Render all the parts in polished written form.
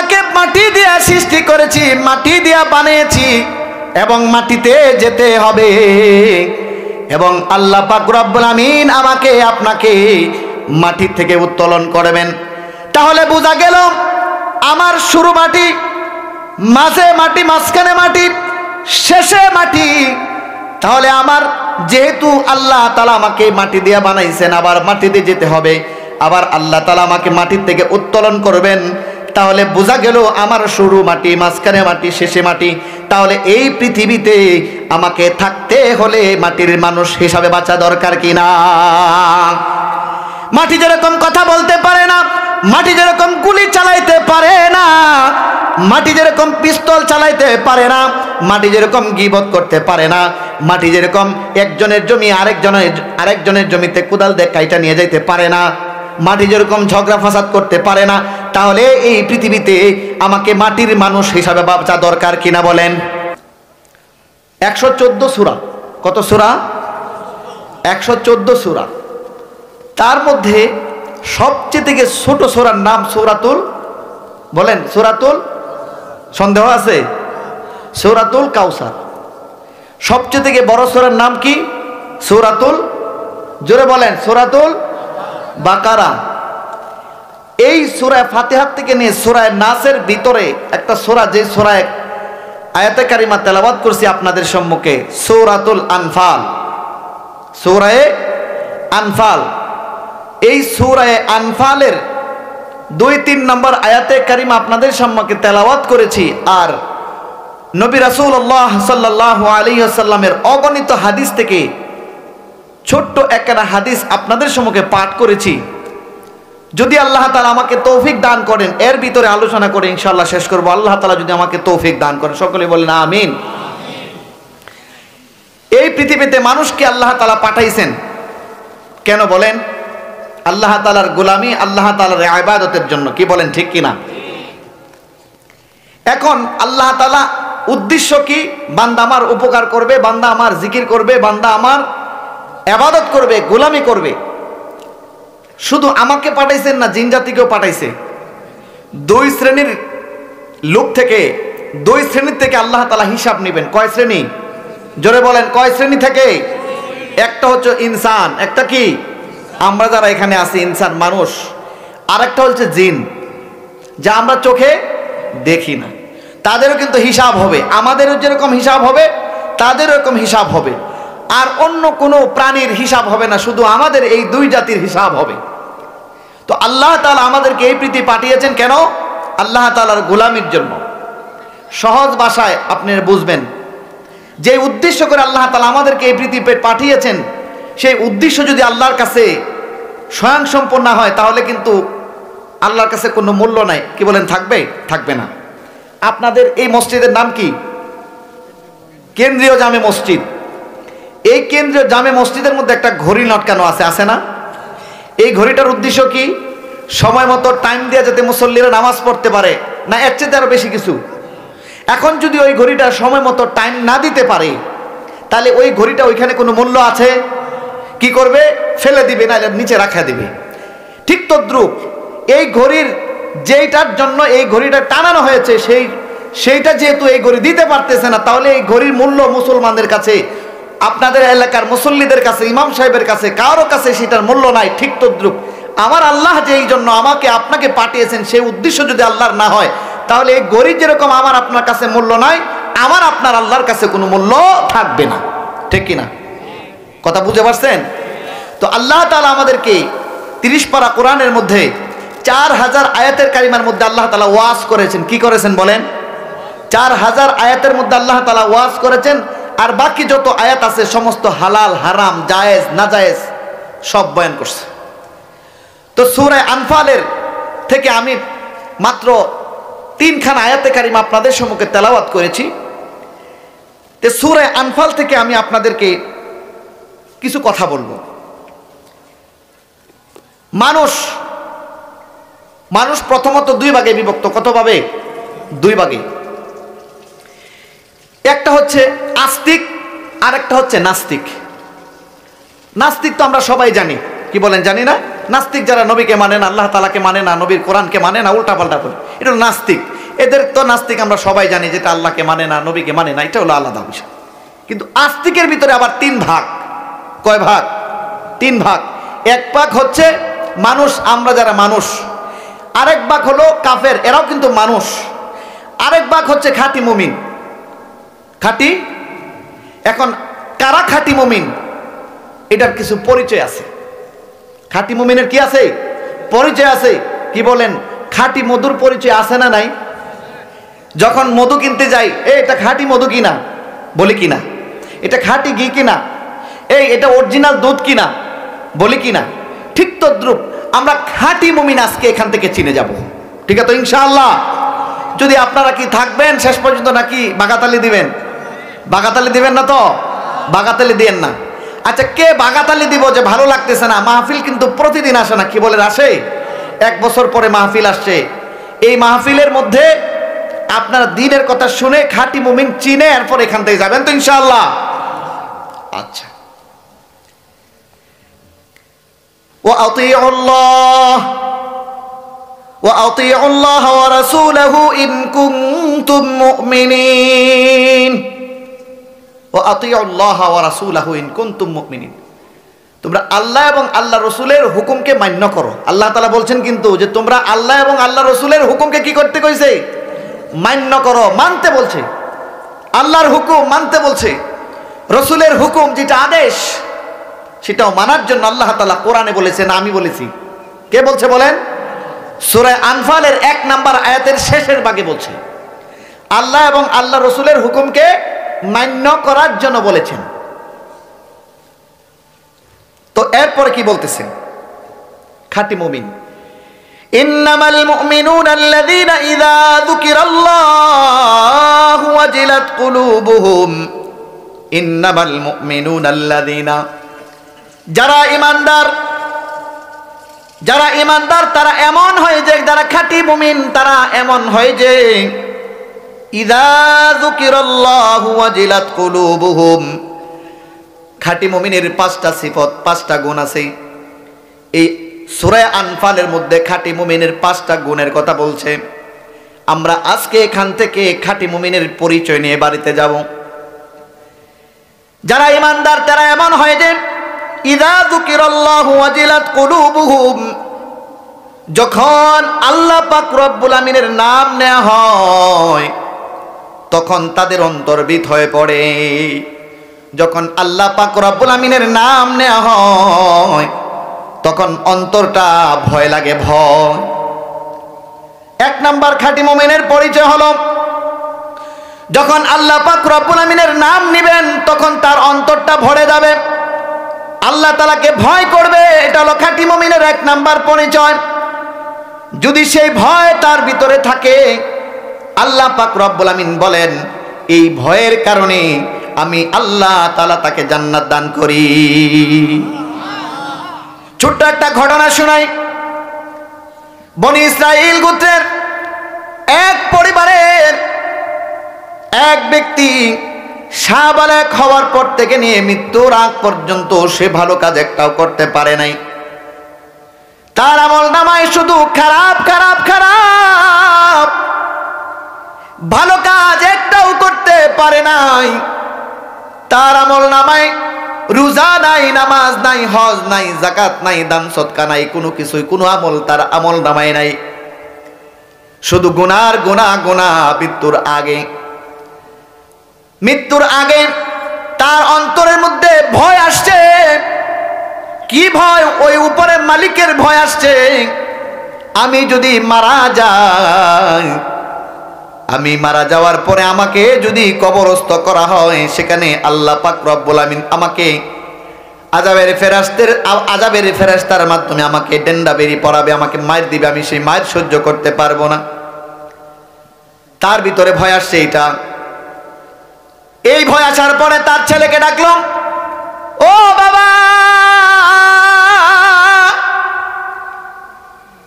তোমাকে মাটি দিয়ে সৃষ্টি করেছি, মাটি দিয়ে বানিয়েছি এবং মাটিতে যেতে হবে। এবং আল্লাহ পাক রব্বুল আমিন আমাকে আপনাকে মাটি থেকে উত্তোলন করবেন। তাহলে বোঝা গেল আমার শুরু মাটি, মাঝে মাটি, মাঝখানে মাটি, শেষে মাটি। তাহলে আমার যেহেতু আল্লাহ তাআলা আমাকে মাটি দিয়ে বানাইছেন, আবার মাটিতে যেতে হবে, আবার আল্লাহ তাআলা আমাকে মাটির থেকে উত্তোলন করবেন, তাহলে বোঝা গেল আমার শুরু মাটি, মাঝখানে মাটি, শেষে মাটি। তাহলে এই পৃথিবীতে আমাকে থাকতে হলে মাটির মানুষ হিসাবে বাঁচা দরকার কিনা? মাটি যেরকম কথা বলতে পারে না, মাটি যেরকম গুলি চালাইতে পারে না, মাটি যেরকম পিস্তল চালাইতে পারে না, মাটি যেরকম গীবত করতে পারে না, মাটি যেরকম একজনের জমি আরেকজনের জমিতে কোদাল দিয়ে কাইটা নিয়ে যাইতে পারে না, মাটি যেরকম ঝগড়া ফাসাদ করতে পারে না, তাহলে এই পৃথিবীতে আমাকে মাটির মানুষ হিসাবে বাঁচা দরকার কিনা বলেন? 114 সূরা। কত সূরা? 114 সূরা। তার মধ্যে সবচেয়ে থেকে ছোট সূরার নাম সূরাতুল, বলেন সূরাতুল, সন্দেহ আছে? সূরাতুল কাউসার। সবচেয়ে থেকে বড় সূরার নাম কি? সূরাতুল, জোরে বলেন, সূরাতুল বাকারা। এই সূরা ফাতিহা থেকে নিয়ে সূরা নাসের ভিতরে একটা সূরা, যে সূরায় আয়াতে কারিমা তেলাওয়াত করছি আপনাদের সম্মুখে, সূরাতুল আনফাল। সূরায়ে আনফাল। এই সূরায়ে আনফালের 2-3 নম্বর আয়াতে কারিমা আপনাদের সম্মুখে তেলাওয়াত করেছি। আর নবী রাসূলুল্লাহ সাল্লাল্লাহু আলাইহি ওয়াসাল্লামের অগণিত হাদিস থেকে ছোট্ট একটা হাদিস আপনাদের সম্মুখে পাঠ করেছি। যদি আল্লাহ তাআলা আমাকে তৌফিক দান করেন, এর ভিতরে আলোচনা করে ইনশাআল্লাহ শেষ করব। আল্লাহ তাআলা যদি আমাকে তৌফিক দান করেন, সকলে বলেন আমিন। এই পৃথিবীতে মানুষকে আল্লাহ তাআলা পাঠাইছেন কেন বলেন? আল্লাহ তাআলার গোলামি, আল্লাহ তাআলার ইবাদতের জন্য। কি বলেন, ঠিক কিনা? এখন আল্লাহ তাআলা উদ্দেশ্য কি? বান্দা আমার উপকার করবে, বান্দা আমার জিকির করবে, বান্দা আমার ইবাদত করবে, গোলামি করবে। শুধু আমাকে পাঠাইছেন না, জিন জাতিকেও পাঠাইছে। দুই শ্রেণীর থেকে আল্লাহ তাআলা হিসাব নেবেন। কয় শ্রেণী? জোরে বলেন, কয় শ্রেণী থেকে? একটা হচ্ছে ইনসান, একটা কি আমরা যারা এখানে আছি ইনসান মানুষ, আর একটা হচ্ছে জিন, যা আমরা চোখে দেখি না। তাদেরও কিন্তু হিসাব হবে, আমাদেরও যেরকম হিসাব হবে তাদেরও এরকম হিসাব হবে। আর অন্য কোনো প্রাণীর হিসাব হবে না, শুধু আমাদের এই দুই জাতির হিসাব হবে। তো আল্লাহ তাআলা আমাদেরকে এই পৃথিবী পাঠিয়েছেন কেন? আল্লাহ তাআলার গোলামির জন্য। সহজ ভাষায় আপনি বুঝবেন, যে উদ্দেশ্য করে আল্লাহ তাআলা আমাদেরকে এই পৃথিবীতে পাঠিয়েছেন, সেই উদ্দেশ্য যদি আল্লাহর কাছে স্বয়ংসম্পূর্ণ হয়, তাহলে কিন্তু আল্লাহর কাছে কোনো মূল্য নাই। কি বলেন, থাকবে? থাকবে না। আপনাদের এই মসজিদের নাম কি? কেন্দ্রীয় জামে মসজিদ। এই কেন্দ্রীয় জামে মসজিদের মধ্যে একটা ঘড়ি লটকানো আছে, আছে না? এই ঘড়িটার উদ্দেশ্য কি? সময় মতো টাইম দিয়ে যাতে মুসল্লিরা নামাজ পড়তে পারে, না এর চেয়ে আরো বেশি কিছু? এখন যদি ওই ঘড়িটা সময় মতো টাইম না দিতে পারে, তাহলে ওই ঘড়িটা ওইখানে কোনো মূল্য আছে? কি করবে? ফেলে দিবে, না নিচে রাখা দিবে। ঠিক তদ্রূপ এই ঘড়ির যেইটার জন্য এই ঘড়িটা টানানো হয়েছে, সেইটা যেহেতু এই ঘড়ি দিতে পারতেছে না, তাহলে এই ঘড়ির মূল্য মুসলমানদের কাছে, আপনাদের এলাকার মুসল্লিদের কাছে, ইমাম সাহেবের কাছে, কারো কাছে সেটার মূল্য নাই। ঠিক তদ্রূপ আমার আল্লাহ যে এই জন্য আমাকে আপনাকে পাঠিয়েছেন, সেই উদ্দেশ্য যদি আল্লাহর না হয়, তাহলে এই ঘড়ি যেরকম আমার আপনার কাছে মূল্য নাই, আমার আপনার আল্লাহর কাছে কোনো মূল্য থাকবে না। ঠিক কিনা? কথা বুঝতে পারছেন? তো আল্লাহ তাআলা আমাদেরকে 30 পারা কোরআনের মধ্যে 4000 আয়াতের কারিমার মধ্যে আল্লাহ তাআলা ওয়াজ করেছেন। কি করেছেন বলেন? 4000 আয়াতের মধ্যে আল্লাহ তাআলা ওয়াজ করেছেন। আর বাকি যত আয়াত আছে সমস্ত হালাল, হারাম, জায়েজ, নাজায়েজ সব বয়ান করছে। তো সূরা আনফালের থেকে আমি মাত্র 3খানা আয়াতে কারিমা আপনাদের সম্মুখে তেলাওয়াত করেছি। তো সূরা আনফাল থেকে আমি আপনাদেরকে কিছু কথা বলবো। মানুষ প্রথমত 2 ভাগে বিভক্ত। কত ভাবে? 2 ভাগে। একটা হচ্ছে আস্তিক, আর একটা হচ্ছে নাস্তিক। নাস্তিক তো আমরা সবাই জানি। কি বলেন, জানি না? নাস্তিক যারা নবীকে মানে না, আল্লাহ তাআলাকে মানে না, নবীর কোরআনকে মানে না, উল্টা পাল্টা করে, এটা নাস্তিক। এদের তো নাস্তিক আমরা সবাই জানি, যেটা আল্লাহকে মানে না, নবীকে মানে না, এটা হলো আলাদা বিষয়। কিন্তু আস্তিকের ভিতরে আবার 3 ভাগ। কয় ভাগ? 3 ভাগ। এক ভাগ হচ্ছে মানুষ, আমরা যারা মানুষ। আরেক ভাগ হলো কাফের, এরাও কিন্তু মানুষ। আরেক ভাগ হচ্ছে খাঁটি মুমিন। খাঁটি, এখন কারা খাঁটি মুমিন এটার কিছু পরিচয় আছে। খাঁটি মুমিনের কি আছে? পরিচয় আছে। কি বলেন? খাঁটি মধুর পরিচয় আছে না নাই? যখন মধু কিনতে যাই, এটা খাঁটি মধু কিনা, বলি কিনা? এটা খাঁটি ঘি কিনা, এটা অরিজিনাল দুধ কিনা, বলি কিনা? ঠিক তদ্রুপ আমরা খাঁটি মুমিন আজকে এখান থেকে চিনে যাব। ঠিক আছে তো ইনশাআল্লাহ? যদি আপনারা কি থাকবেন শেষ পর্যন্ত, নাকি বাগাতালি দিবেন? বাগাতালি দিবেন না তো? বাগাতালি দিয়েন না। আচ্ছা, কে বাগাতালি দিব যে ভালো লাগতেছে না? মাহফিল কিন্তু প্রতিদিন আসে না, কি বলেন আসে? 1 বছর পরে মাহফিল আসছে। এই মাহফিলের মধ্যে আপনারা দ্বীনের কথা শুনে খাঁটি মুমিন চিনে এরপর এখান থেকে যাবেন তো ইনশাআল্লাহ? আচ্ছা, وأطيعوا الله ورسوله إن كنتم مؤمنين وأطيعوا الله ورسوله إن كنتم مؤمنين। তোমরা আল্লাহ এবং আল্লাহ রসুলের হুকুমকে মান্য করো। আল্লাহ তাআলা বলছেন কিন্তু যে তোমরা আল্লাহ এবং আল্লাহ রসুলের হুকুমকে কি করতে কইছে? মান্য করো, মানতে বলছে। আল্লাহর হুকুম মানতে বলছে, রসুলের হুকুম যেটা আদেশ সেটাও মানার জন্য আল্লাহ তাআলা কোরআনে বলেছেন, আমি বলেছি। কে বলছে বলেন? সূরা আনফালের 1 নম্বর আয়াতের শেষের ভাগে বলছে আল্লাহ এবং আল্লাহ রসুলের হুকুমকে মান্য করার জন্য বলেছেন। তো এরপরে কি বলতেছেন? খাঁটি মুমিন, ইন্নামাল মুমিনুনা আল্লাযীনা ইযা যুকিরাল্লাহু ওয়াজিলাত কুলুবুহুম। ইন্নামাল মুমিনুনা আল্লাযীনা, যারা ইমানদার তারা এমন হয় যে, যারা খাঁটি মুমিন তারা এমন হয় যে ইযা যুকিরাল্লাহু ওয়াজিলাত কুলুবুহুম। খাঁটি মুমিনের 5টা সিফত, 5টা গুণ আছে। এই সূরা আনফালের মধ্যে খাঁটি মুমিনের 5টা গুণের কথা বলছে। আমরা আজকে এখান থেকে খাঁটি মুমিনের পরিচয় নিয়ে বাড়িতে যাব। যারা ইমানদার তারা এমন হয় যে ইযা যুকিরাল্লাহু ওয়াজিলাত কুলুবুহুম, যখন আল্লাহ পাক রব্বুল আমিনের নাম নেওয়া হয় তখন তাদের অন্তর ভীত হয়ে পড়ে। যখন আল্লাহ পাক রব্বুল আমিনের নাম নেওয়া হয় তখন অন্তরটা ভয় লাগে, ভয়। 1 নাম্বার খাঁটি মুমিনের পরিচয় হলো যখন আল্লাহ পাক রব্বুল আমিনের নাম নিবেন তখন তার অন্তরটা ভরে যাবে, আল্লাহ তাআলাকে ভয় করবে। এটা হলো খাঁটি মুমিনের 1 নাম্বার পরিচয়। যদি সেই ভয় তার ভিতরে থাকে, আল্লাহ পাক রব্বুল আমিন বলেন এই ভয়ের কারণে আমি আল্লাহ তাআলা তাকে জান্নাত দান করি। ছোট্ট একটা ঘটনা শোনাই। বনি ইসরাইল গোত্রের এক পরিবারের এক ব্যক্তি সাবালক হওয়ার পর থেকে নিয়ে মৃত্যুর আগ পর্যন্ত সে ভালো কাজ একটাও করতে পারে নাই। তার আমলনামায় শুধু খারাপ খারাপ খারাপ, ভালো কাজ একটাও করতে পারে নাই। তার আমলনামায় রোজা নাই, নামাজ নাই, হজ নাই, যাকাত নাই, দান সদকা নাই, কোনো কিছুই, কোনো আমল তার আমলনামায় নাই। শুধু গুনার গুনাহ গুনাহ। মৃত্যুর আগে তার অন্তরের মধ্যে ভয় আসছে। কি ভয়? ওই উপরের মালিকের ভয় আসছে। আমি যদি মারা যাই, আমি মারা যাওয়ার পরে আমাকে যদি কবরস্থ করা হয়, সেখানে আল্লাহ পাক রব্বুল আমিন আমাকে আযাবের ফেরেশতার মাধ্যমে আমাকে ডেন্ডা বেরি পড়াবে, আমাকে মার দিবে, আমি সেই মার সহ্য করতে পারবো না। তার ভিতরে ভয় আসছে। এই ভয় আসার পরে তার ছেলেকে ডাকলো, ও বাবা,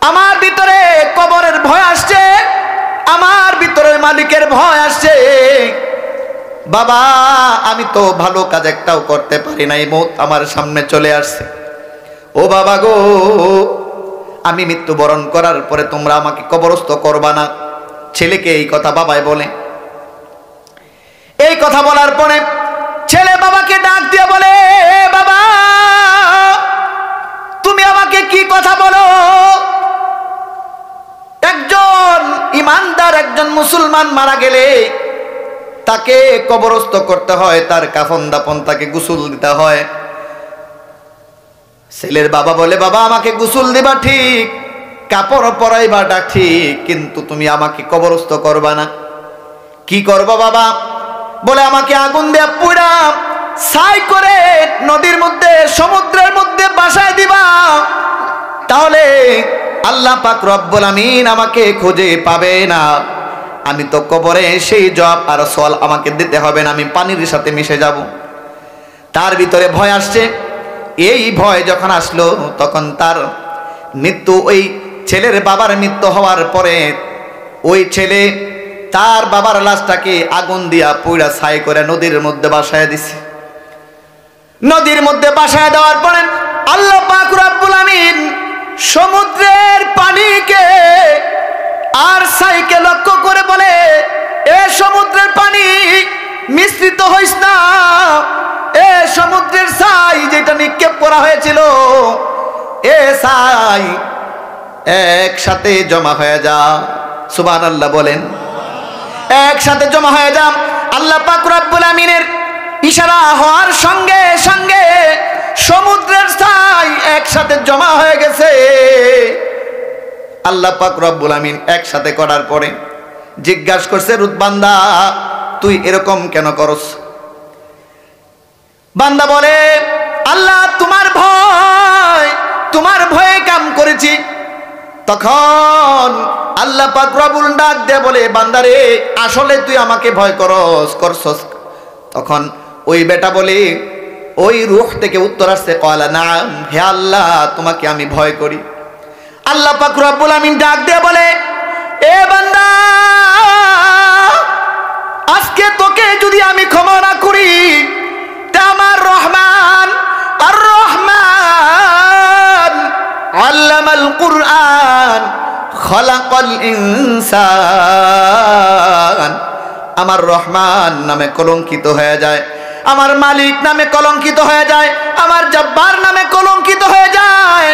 আমার ভিতরে কবরের ভয় আসছে, আমার ভিতরে মালিকের ভয় আসছে। বাবা, আমি তো ভালো কাজ একটাও করতে পারি নাই, মৌত আমার সামনে চলে আসছে। ও বাবা গো, আমি মৃত্যুবরণ করার পরে তোমরা আমাকে কবরস্থ করবা না, ছেলেকে এই কথা বাবাই বলে। এই কথা বলার পরে ছেলে বাবাকে ডাক দিয়ে বলে, বাবা তুমি আমাকে কি কথা বলো? একজন ইমানদার, একজন মুসলমান মারা গেলে তাকে কবরস্থ করতে হয়, তার কাফন দাফন, তাকে গোসল দিতে হয়। ছেলের বাবা বলে, বাবা আমাকে গোসল দিবা ঠিক, কাপড় পরাইবাটা ঠিক, কিন্তু তুমি আমাকে কবরস্থ করবা না। কি করবা বাবা? বলে আমাকে আগুন দিয়ে পুড়া ছাই করে নদীর মধ্যে, সমুদ্রের মধ্যে ভাসায় দিবা, তাহলে আল্লাহ পাক রব্বুল আমিন আমাকে খুঁজে পাবে না। আমি তো কবরে সেই জবাব আর সওয়াল আমাকে দিতে হবে না, আমি পানির সাথে মিশে যাব। তার ভিতরে ভয় আসছে। এই ভয় যখন আসলো তখন তার মৃত্যু, ওই ছেলের বাবার মৃত্যু হওয়ার পরে ওই ছেলে তার বাবার লাশটাকে আগুন দিয়া পুড়া ছাই করে নদীর মধ্যে ভাসায় দিছে। নদীর মধ্যে ভাসায় দেওয়ার পরে আল্লাহ পাক রব্বুল আমিন সমুদ্রের পানিকে আর ছাইকে লক্ষ্য করে বলে, এ সমুদ্রের পানি মিশ্রিত হইস না, এ সমুদ্রের ছাই যেটা নিক্ষেপ করা হয়েছিল, এ ছাই একসাথে জমা হয়ে যা। সুবহানাল্লাহ বলেন, একসাথে জমা হয়ে যা। আল্লাহ পাক রব্বুল আমিনের ইশারা হওয়ার সঙ্গে সঙ্গে সমুদ্রের ছাই একসাথে জমা হয়ে গেছে। আল্লাহ পাক রব্বুল আমিন একসাথে করার পরে জিজ্ঞাসা করছে, রুত বান্দা তুই এরকম কেন করস? বান্দা বলে, আল্লাহ তোমার ভয়ে কাম করেছি। তখন আল্লাহ পাক রব্বুল ডাক দিয়ে বলে, বান্দারে আসলে তুই আমাকে ভয় করছস? তখন ওই বেটা বলে, ওই রূহ থেকে উত্তর আসছে, ক্বালা নাম, হে আল্লাহ তোমাকে আমি ভয় করি। আল্লাহ পাক রব্বুল আমিন ডাক দিয়ে বলে, এ বান্দা আজকে তোকে যদি আমি ক্ষমা না করি, তা আমার রহমান আর রহমান আল্লামাল কুরআন খলাকাল ইনসান, আমার রহমান নামে কলঙ্কিত হয়ে যায়, আমার মালিক নামে কলঙ্কিত হয়ে যায়, আমার জব্বার নামে কলঙ্কিত হয়ে যায়।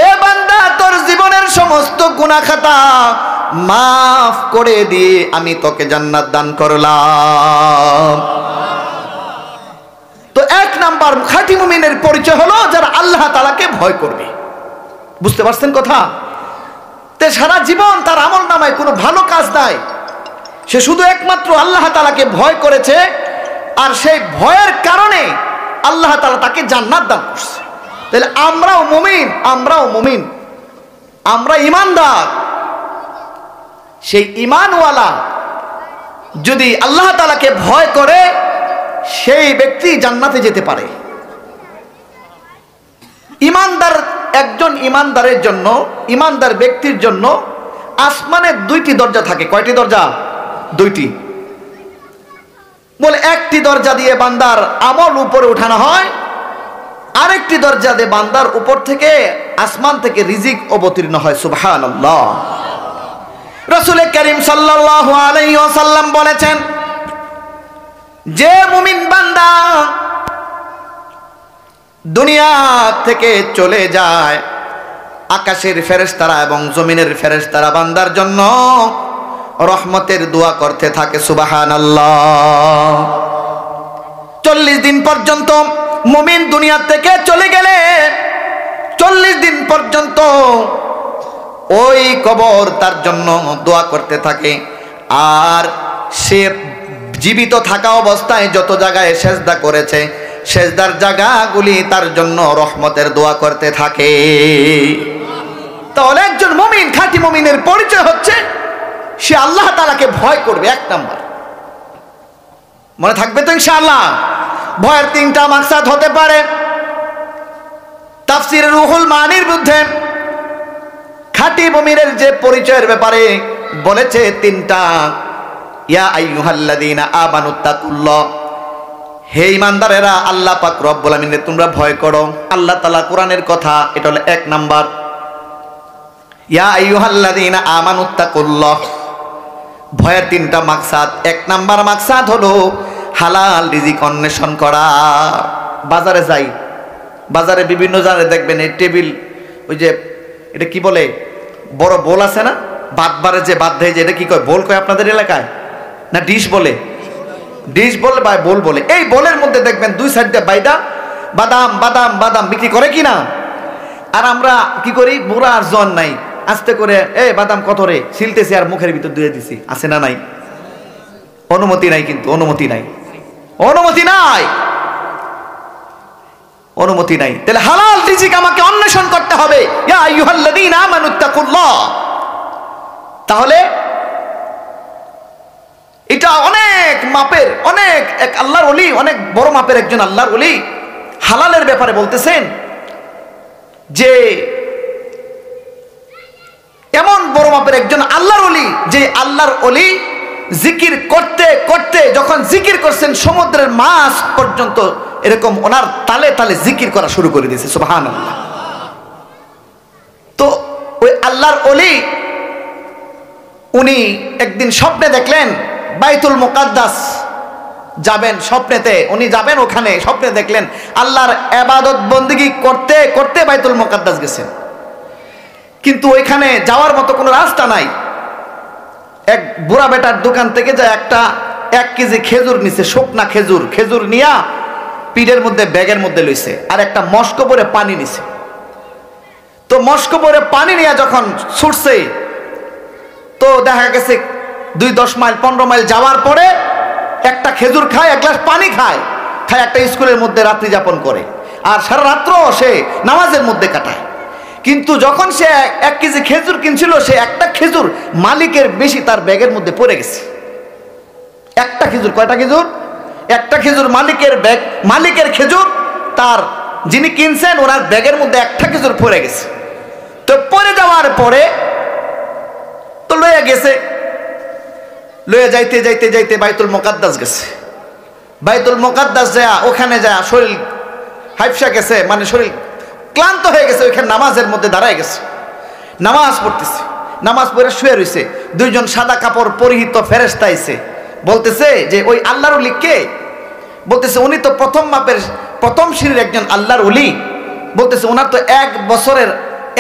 এ বান্দা তোর জীবনের সমস্ত গুনাহ খাতা মাফ করে দিয়ে আমি তোকে জান্নাত দান করলাম। তো এক নাম্বার খাঁটি মুমিনের পরিচয় হলো যারা আল্লাহ তাআলাকে ভয় করবে। বুঝতে পারছেন কথা? তে সারা জীবন তার আমল নামায় কোনো ভালো কাজ নাই, সে শুধু একমাত্র আল্লাহ তাআলাকে ভয় করেছে, আর সেই ভয়ের কারণে আল্লাহ তাআলা তাকে জান্নাত দান করছে। তাহলে আমরাও মুমিন, আমরা ইমানদার। সেই ইমানওয়ালা যদি আল্লাহ তাআলাকে ভয় করে, সেই ব্যক্তি জান্নাতে যেতে পারে। ইমানদার, একজন ইমানদারের জন্য, ইমানদার ব্যক্তির জন্য আসমানের দুইটি দরজা থাকে। কয়টি দরজা? দুইটি। বলে একটি দরজা দিয়ে বান্দার আমল উপরে উঠানো হয়, আরেকটি দরজা দিয়ে বান্দার উপর থেকে, আসমান থেকে রিজিক অবতীর্ণ হয়। সুবহানাল্লাহ। রাসূল করিম সাল্লাল্লাহু আলাইহি ওয়াসাল্লাম বলেছেন, যে মুমিন বান্দা দুনিয়া থেকে চলে যায়, আকাশের ফেরেশতারা এবং জমিনের ফেরেশতারা বান্দার জন্য রহমতের দোয়া করতে থাকে। সুবহানাল্লাহ। 40 দিন পর্যন্ত মুমিন দুনিয়া থেকে চলে গেলে 40 দিন পর্যন্ত ওই কবর তার জন্য দোয়া করতে থাকে। আর সে জীবিত থাকা অবস্থায় যত জায়গায় সেজদা করেছে, সেজদার জায়গাগুলি তার জন্য রহমতের দোয়া করতে থাকে। তাহলে একজন মুমিন, খাঁটি মুমিনের পরিচয় হচ্ছে সে আল্লাহ তাআলাকে ভয় করবে। এক নাম্বার মনে থাকবে তো ইনশাআল্লাহ। ভয়ের 3টা মাকসাদ হতে পারে। তাফসীরে রুহুল মানির মধ্যে খাঁটি মুমিনের যে পরিচয়ের ব্যাপারে বলেছে 3টা। ইয়া আইয়ুহাল্লাযীনা আমানুত্তাকুল্লাহ, হে ঈমানদারেরা আল্লাহ পাক রব্বুল আমিনের তোমরা ভয় করো। আল্লাহ তাআলা কোরআনের কথা, এটা হলো 1 নাম্বার। ইয়া আইয়ুহাল্লাযীনা আমানুত্তাকুল্লাহ, ভয়ের তিনটা মাকসাদ। এক নাম্বার মাকসাদ হলো হালাল রিজিক অন্বেষণ করা। বাজারে যাই, বাজারে বিভিন্ন জায়গায় দেখবেন এই টেবিল, ওই যে এটা কি বলে, বড় বোল আছে না, ভাত বারে যে ভাত দেয়, যে এটা কি কয়, বোল কয় আপনাদের এলাকায় না ডিশ বলে? ডিশ বলে বা বোল বলে। এই বোলের মধ্যে দেখবেন দুই সাইডে বাইদা বাদাম বাদাম বাদাম বিক্রি করে কিনা। আর আমরা কি করি, বুড়া আর জন নাই, আস্তে করে এই বাদাম কত রে ছিলতেছি আর মুখের ভিতর দিয়ে দিছি। আছে না নাই? অনুমতি নাই, কিন্তু অনুমতি নাই, অনুমতি নাই, অনুমতি নাই। তাহলে হালাল রিজিক আমাকে অন্বেষণ করতে হবে। ইয়া আইয়ুহাল্লাযীনা আমানুত্তাকুল্লাহ। তাহলে এটা অনেক মাপের, অনেক এক আল্লাহর ওলি, অনেক বড় মাপের একজন আল্লাহর ওলি হালালের ব্যাপারে বলতেছেন যে এমন বড় মাপের একজন আল্লাহর ওলি, যে আল্লাহর ওলি জিকির করতে করতে যখন জিকির করছেন সমুদ্রের মাছ পর্যন্ত এরকম ওনার তালে তালে জিকির করা শুরু করে দিয়েছে। সুবহানাল্লাহ। তো ওই আল্লাহর ওলি উনি একদিন স্বপ্নে দেখলেন বাইতুল মুকাদ্দাস যাবেন, স্বপ্নেতে উনি যাবেন ওখানে, স্বপ্নে দেখলেন আল্লাহর ইবাদত বন্দেগী করতে করতে বাইতুল মুকাদ্দাস গেছেন, কিন্তু ওইখানে যাওয়ার মতো কোনো রাস্তা নাই। এক বুড়া বেটার দোকান থেকে যায় একটা 1 কেজি খেজুর নিছে, শুকনা খেজুর, খেজুর নিয়া পিঠের মধ্যে ব্যাগের মধ্যে লইছে, আর একটা মস্ক ভরে পানি নিছে। তো মস্ক ভরে পানি নিয়ে যখন ছুটছে, তো দেখা গেছে 2-10 মাইল 15 মাইল যাওয়ার পরে একটা খেজুর খায়, এক গ্লাস পানি খায়, খায় একটা স্কুলের মধ্যে রাত্রি যাপন করে, আর সারা রাত্র সে নামাজের মধ্যে কাটায়। কিন্তু যখন সে 1 কেজি খেজুর কিনছিল, সে একটা খেজুর মালিকের বেশি তার ব্যাগের মধ্যে পড়ে গেছে। একটা খেজুর, কয়টা খেজুর? একটা খেজুর মালিকের ব্যাগ, মালিকের খেজুর তার যিনি কিনছেন ওনার ব্যাগের মধ্যে একটা খেজুর পড়ে গেছে। তো পড়ে যাওয়ার পরে তো লয়ে গেছে, লয়ে যাইতে যাইতে যাইতে বাইতুল মুকাদ্দাস গেছে। বাইতুল মুকাদ্দাস যায়, ওখানে যায় শরীর হাইফসা গেছে, মানে শরীর ক্লান্ত হয়ে গেছে, ওইখানে নামাজের মধ্যে দাঁড়ায় গেছে, নামাজ পড়তেছে। নামাজ পড়ে শুয়ে রয়েছে, 2 জন সাদা কাপড় পরিহিত ফেরেশতা আইছে, বলতেছে যে ওই আল্লাহর ওলি কে? বলতেছে উনি তো প্রথম মাপের প্রথম সিঁড়ির একজন আল্লাহর ওলি। বলতেছে ওনার তো 1 বছরের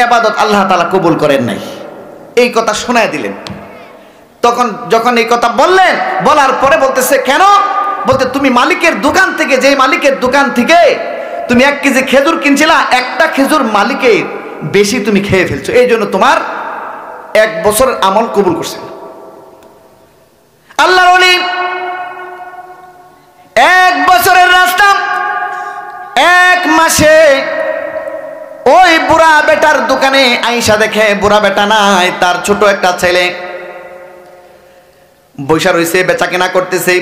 ইবাদত আল্লাহ তাআলা কবুল করেন নাই। এই কথা শোনায় দিলেন। তখন যখন এই কথা বললেন, বলার পরে বলতেছে কেন? বলতে তুমি মালিকের দোকান থেকে, যে মালিকের দোকান থেকে তুমি 1 কেজি খেজুর কিনছিলা, একটা খেজুর মালিকের বেশি তুমি খেয়ে ফেলছো, এই জন্য তোমার 1 বছরের আমল কবুল করছে। আল্লাহর ওলি 1 বছরের রাস্তা 1 মাসে ওই বুড়া বেটার দোকানে আইসা দেখে বুড়া বেটা নাই, তার ছোট একটা ছেলে বৈশা রয়েছে, বেচা কেনা করতেছে।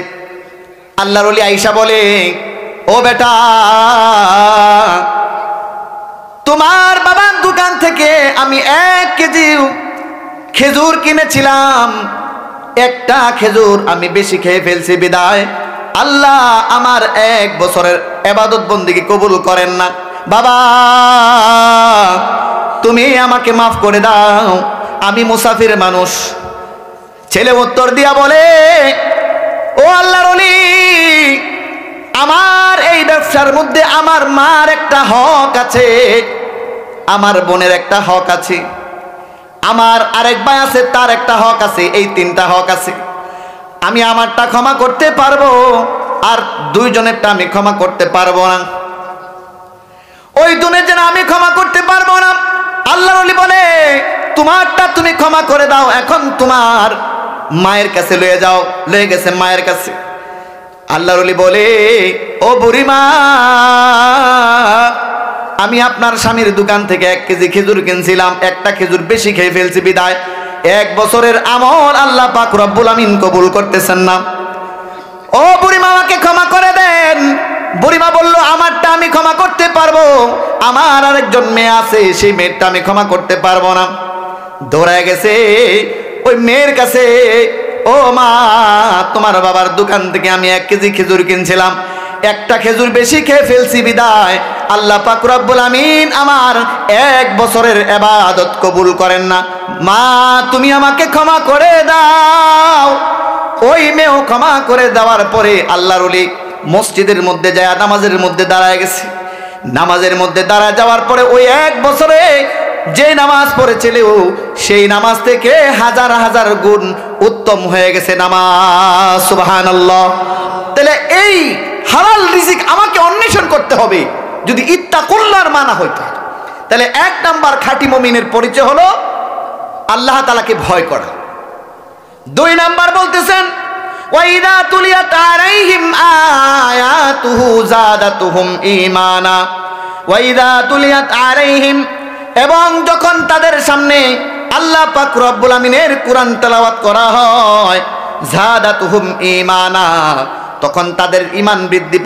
আল্লাহর ওলি আইসা বলে, ও বেটা, তোমার বাবার দোকান থেকে আমি 1 কেজি খেজুর কিনেছিলাম, একটা খেজুর আমি বেশি খেয়ে ফেলছি, বিদায় আল্লাহ আমার 1 বছরের ইবাদত বন্দেগী কবুল করেন না। বাবা তুমি আমাকে মাফ করে দাও, আমি মুসাফির মানুষ। ছেলে উত্তর দিয়া বলে, ও আল্লাহর ওলি, আমার এই ব্যবসার মধ্যে আমার মার একটা হক আছে, আমার বোনের একটা হক আছে, আমার আরেক ভাই আছে তার একটা হক আছে, এই 3টা হক আছে। আমি আমারটা ক্ষমা করতে পারবো, আর 2 জনেরটা আমি ক্ষমা করতে পারবো না। ওই 2 জনের আমি ক্ষমা করতে পারবো না। আল্লাহর ওলি বলে, তোমারটা তুমি ক্ষমা করে দাও, এখন তোমার মায়ের কাছে লয়ে যাও। লয়ে গেছে মায়ের কাছে। আল্লাহর ওলি বলে, ও বুড়িমা, আমি আপনার স্বামীর দোকান থেকে 1 কেজি খেজুর কিনছিলাম, একটা খেজুর বেশি খেয়ে ফেলছি, বিদায় 1 বছরের আমল আল্লাহ পাক রব্বুল আমিন কবুল করতেছেন না। ও বুড়িমা, আমাকে ক্ষমা করে দেন। বুড়িমা বলল, আমারটা আমি ক্ষমা করতে পারবো, আমার আরেকজন মেয়ে আছে, সেই মেয়েরটা আমি ক্ষমা করতে পারবো না। দৌড়ায় গেছে ওই মেয়ের কাছে, ও মা, তোমার বাবার দোকান থেকে আমি 1 কেজি খেজুর কিনছিলাম, একটা খেজুর বেশি খেয়ে ফেলছি বিদায় আল্লাহ পাক রব্বুল আমিন আমার 1 বছরের ইবাদত কবুল করেন না। মা তুমি আমাকে ক্ষমা করে দাও। ওই মেয়েও ক্ষমা করে দেওয়ার পরে আল্লাহর ওলি মসজিদের মধ্যে যায় নামাজের মধ্যে দাঁড়ায় গেছে। নামাজের মধ্যে দাঁড়ায় যাওয়ার পরে ওই 1 বছরে যে নামাজ পড়েছিল সেই নামাজ থেকে হাজার হাজার গুণ উত্তম হয়ে গেছে নামাজ। সুবহানাল্লাহ। তাহলে এই হালাল রিজিক আমাকে অন্বেষণ করতে হবে যদি ইত্তাকুল্লাহর মানা হইতো। তাহলে 1 নাম্বার খাঁটি মুমিনের পরিচয় হলো আল্লাহ তাআলাকে ভয় করা। 2 নাম্বার বলতেছেন ওয়াইদা তুলিয়াত আলাইহিম আয়াতুহু যাদাতুহুম ঈমানা। ওয়াইদা তুলিয়াত আলাইহিম, এবং যখন তাদের সামনে আল্লাহ পাক রব্বুল আমিনের কোরআন তেলাওয়াত করা হয় যাদাতুহুম ঈমানা, তখন তাদের ঈমান বৃদ্ধি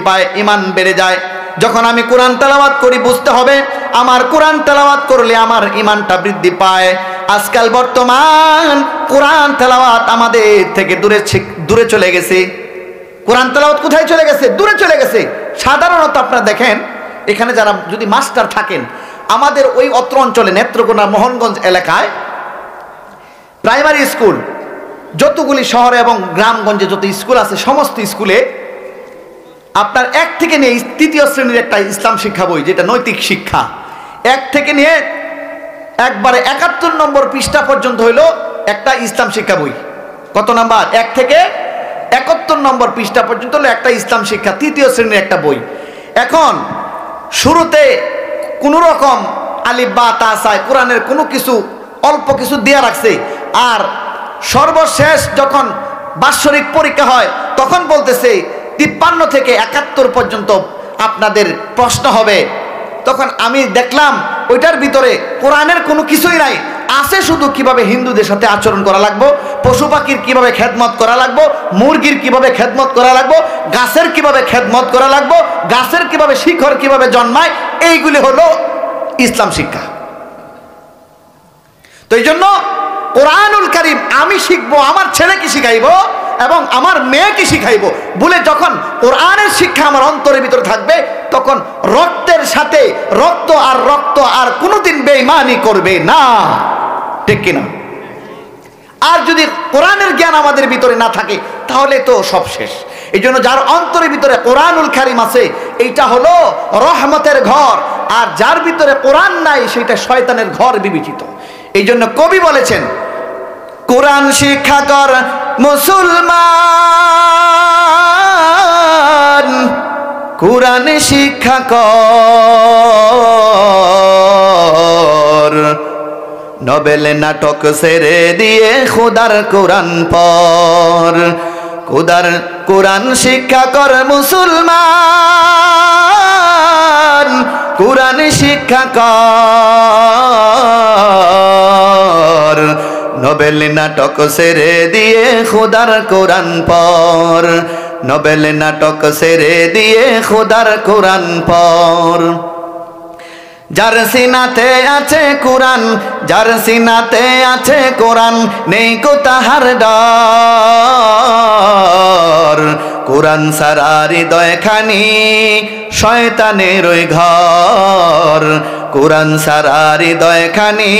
পায়, ঈমান বেড়ে যায়। যখন আমি কোরআন তেলাওয়াত করি বুঝতে হবে আমার কোরআন তেলাওয়াত করলে আমার ঈমানটা বৃদ্ধি পায়। আজকাল বর্তমান কোরআন তেলাওয়াত আমাদের থেকে দূরে চলে গেছে। কোরআন তেলাওয়াত কোথায় চলে গেছে? দূরে চলে গেছে। সাধারণত আপনারা দেখেন এখানে যারা যদি মাস্টার থাকেন আমাদের ওই অত্র অঞ্চলে নেত্রকোনা মোহনগঞ্জ এলাকায় প্রাইমারি স্কুল যতগুলি শহরে এবং গ্রামগঞ্জে যত স্কুল আছে সমস্ত স্কুলে আপনার 1 থেকে নিয়ে 3য় শ্রেণীর একটা ইসলাম শিক্ষা বই, যেটা নৈতিক শিক্ষা, 1 থেকে নিয়ে একবারে 71 নম্বর পৃষ্ঠা পর্যন্ত হইল একটা ইসলাম শিক্ষা বই। কত নাম্বার? 1 থেকে 71 নম্বর পৃষ্ঠা পর্যন্ত হলো একটা ইসলাম শিক্ষা 3য় শ্রেণীর একটা বই। এখন শুরুতে কোনো রকম আলিফ বা তা সায় কোরআনের কোনো কিছু অল্প কিছু দেয়া রাখছে, আর সর্বশেষ যখন বাৎসরিক পরীক্ষা হয় তখন বলতেছে 53 থেকে 71 পর্যন্ত আপনাদের প্রশ্ন হবে। তখন আমি দেখলাম ওইটার ভিতরে কোরআনের কোনো কিছুই নাই, আছে শুধু কিভাবে হিন্দুদের সাথে আচরণ করা লাগবো, পশু পাখির কিভাবে খেদমত করা লাগবো, মুরগির কিভাবে খেদমত করা লাগবো, গাছের কিভাবে খেদমত করা লাগবো, গাছের কিভাবে শিখর কিভাবে জন্মায়, এইগুলি হলো ইসলাম শিক্ষা। তো এই জন্য কোরআনুল কারীম আমি শিখবো, আমার ছেলেকে শিখাইবো এবং আমার মেয়েকে শিখাইবো বলে যখন কোরআনের শিক্ষা আমার অন্তরের ভিতরে থাকবে তখন রক্তের সাথে রক্ত আর কোনোদিন বেঈমানি করবে না, ঠিক কিনা? আর যদি কোরআনের জ্ঞান আমাদের ভিতরে না থাকে তাহলে তো সব শেষ। এই জন্য যার অন্তরের ভিতরে কোরআনুল কারীম আছে এইটা হলো রহমতের ঘর, আর যার ভিতরে কোরআন নাই সেটা শয়তানের ঘর বিবেচিত। এই জন্য কবি বলেছেন কোরআন শিক্ষা কর মুসলমান, কোরআন শিক্ষা কর, নোবেল নাটক ছেড়ে দিয়ে খোদার কোরআন পড়। খোদার কোরআন শিক্ষা কর মুসলমান, কোরআন শিক্ষা কর, নোবেল নাটক ছেড়ে দিয়ে খোদার কোরআন পড়, নোবেল নাটক ছেড়ে দিয়ে খোদার কোরআন পড়। যার সিনাতে আছে কোরআন, যার সিনাতে আছে কোরআন, নেই কো তাহার ডর। কোরআন সারা হৃদয় খানি শয়তানের ওই ঘর, কোরআন সারা হৃদয় খানি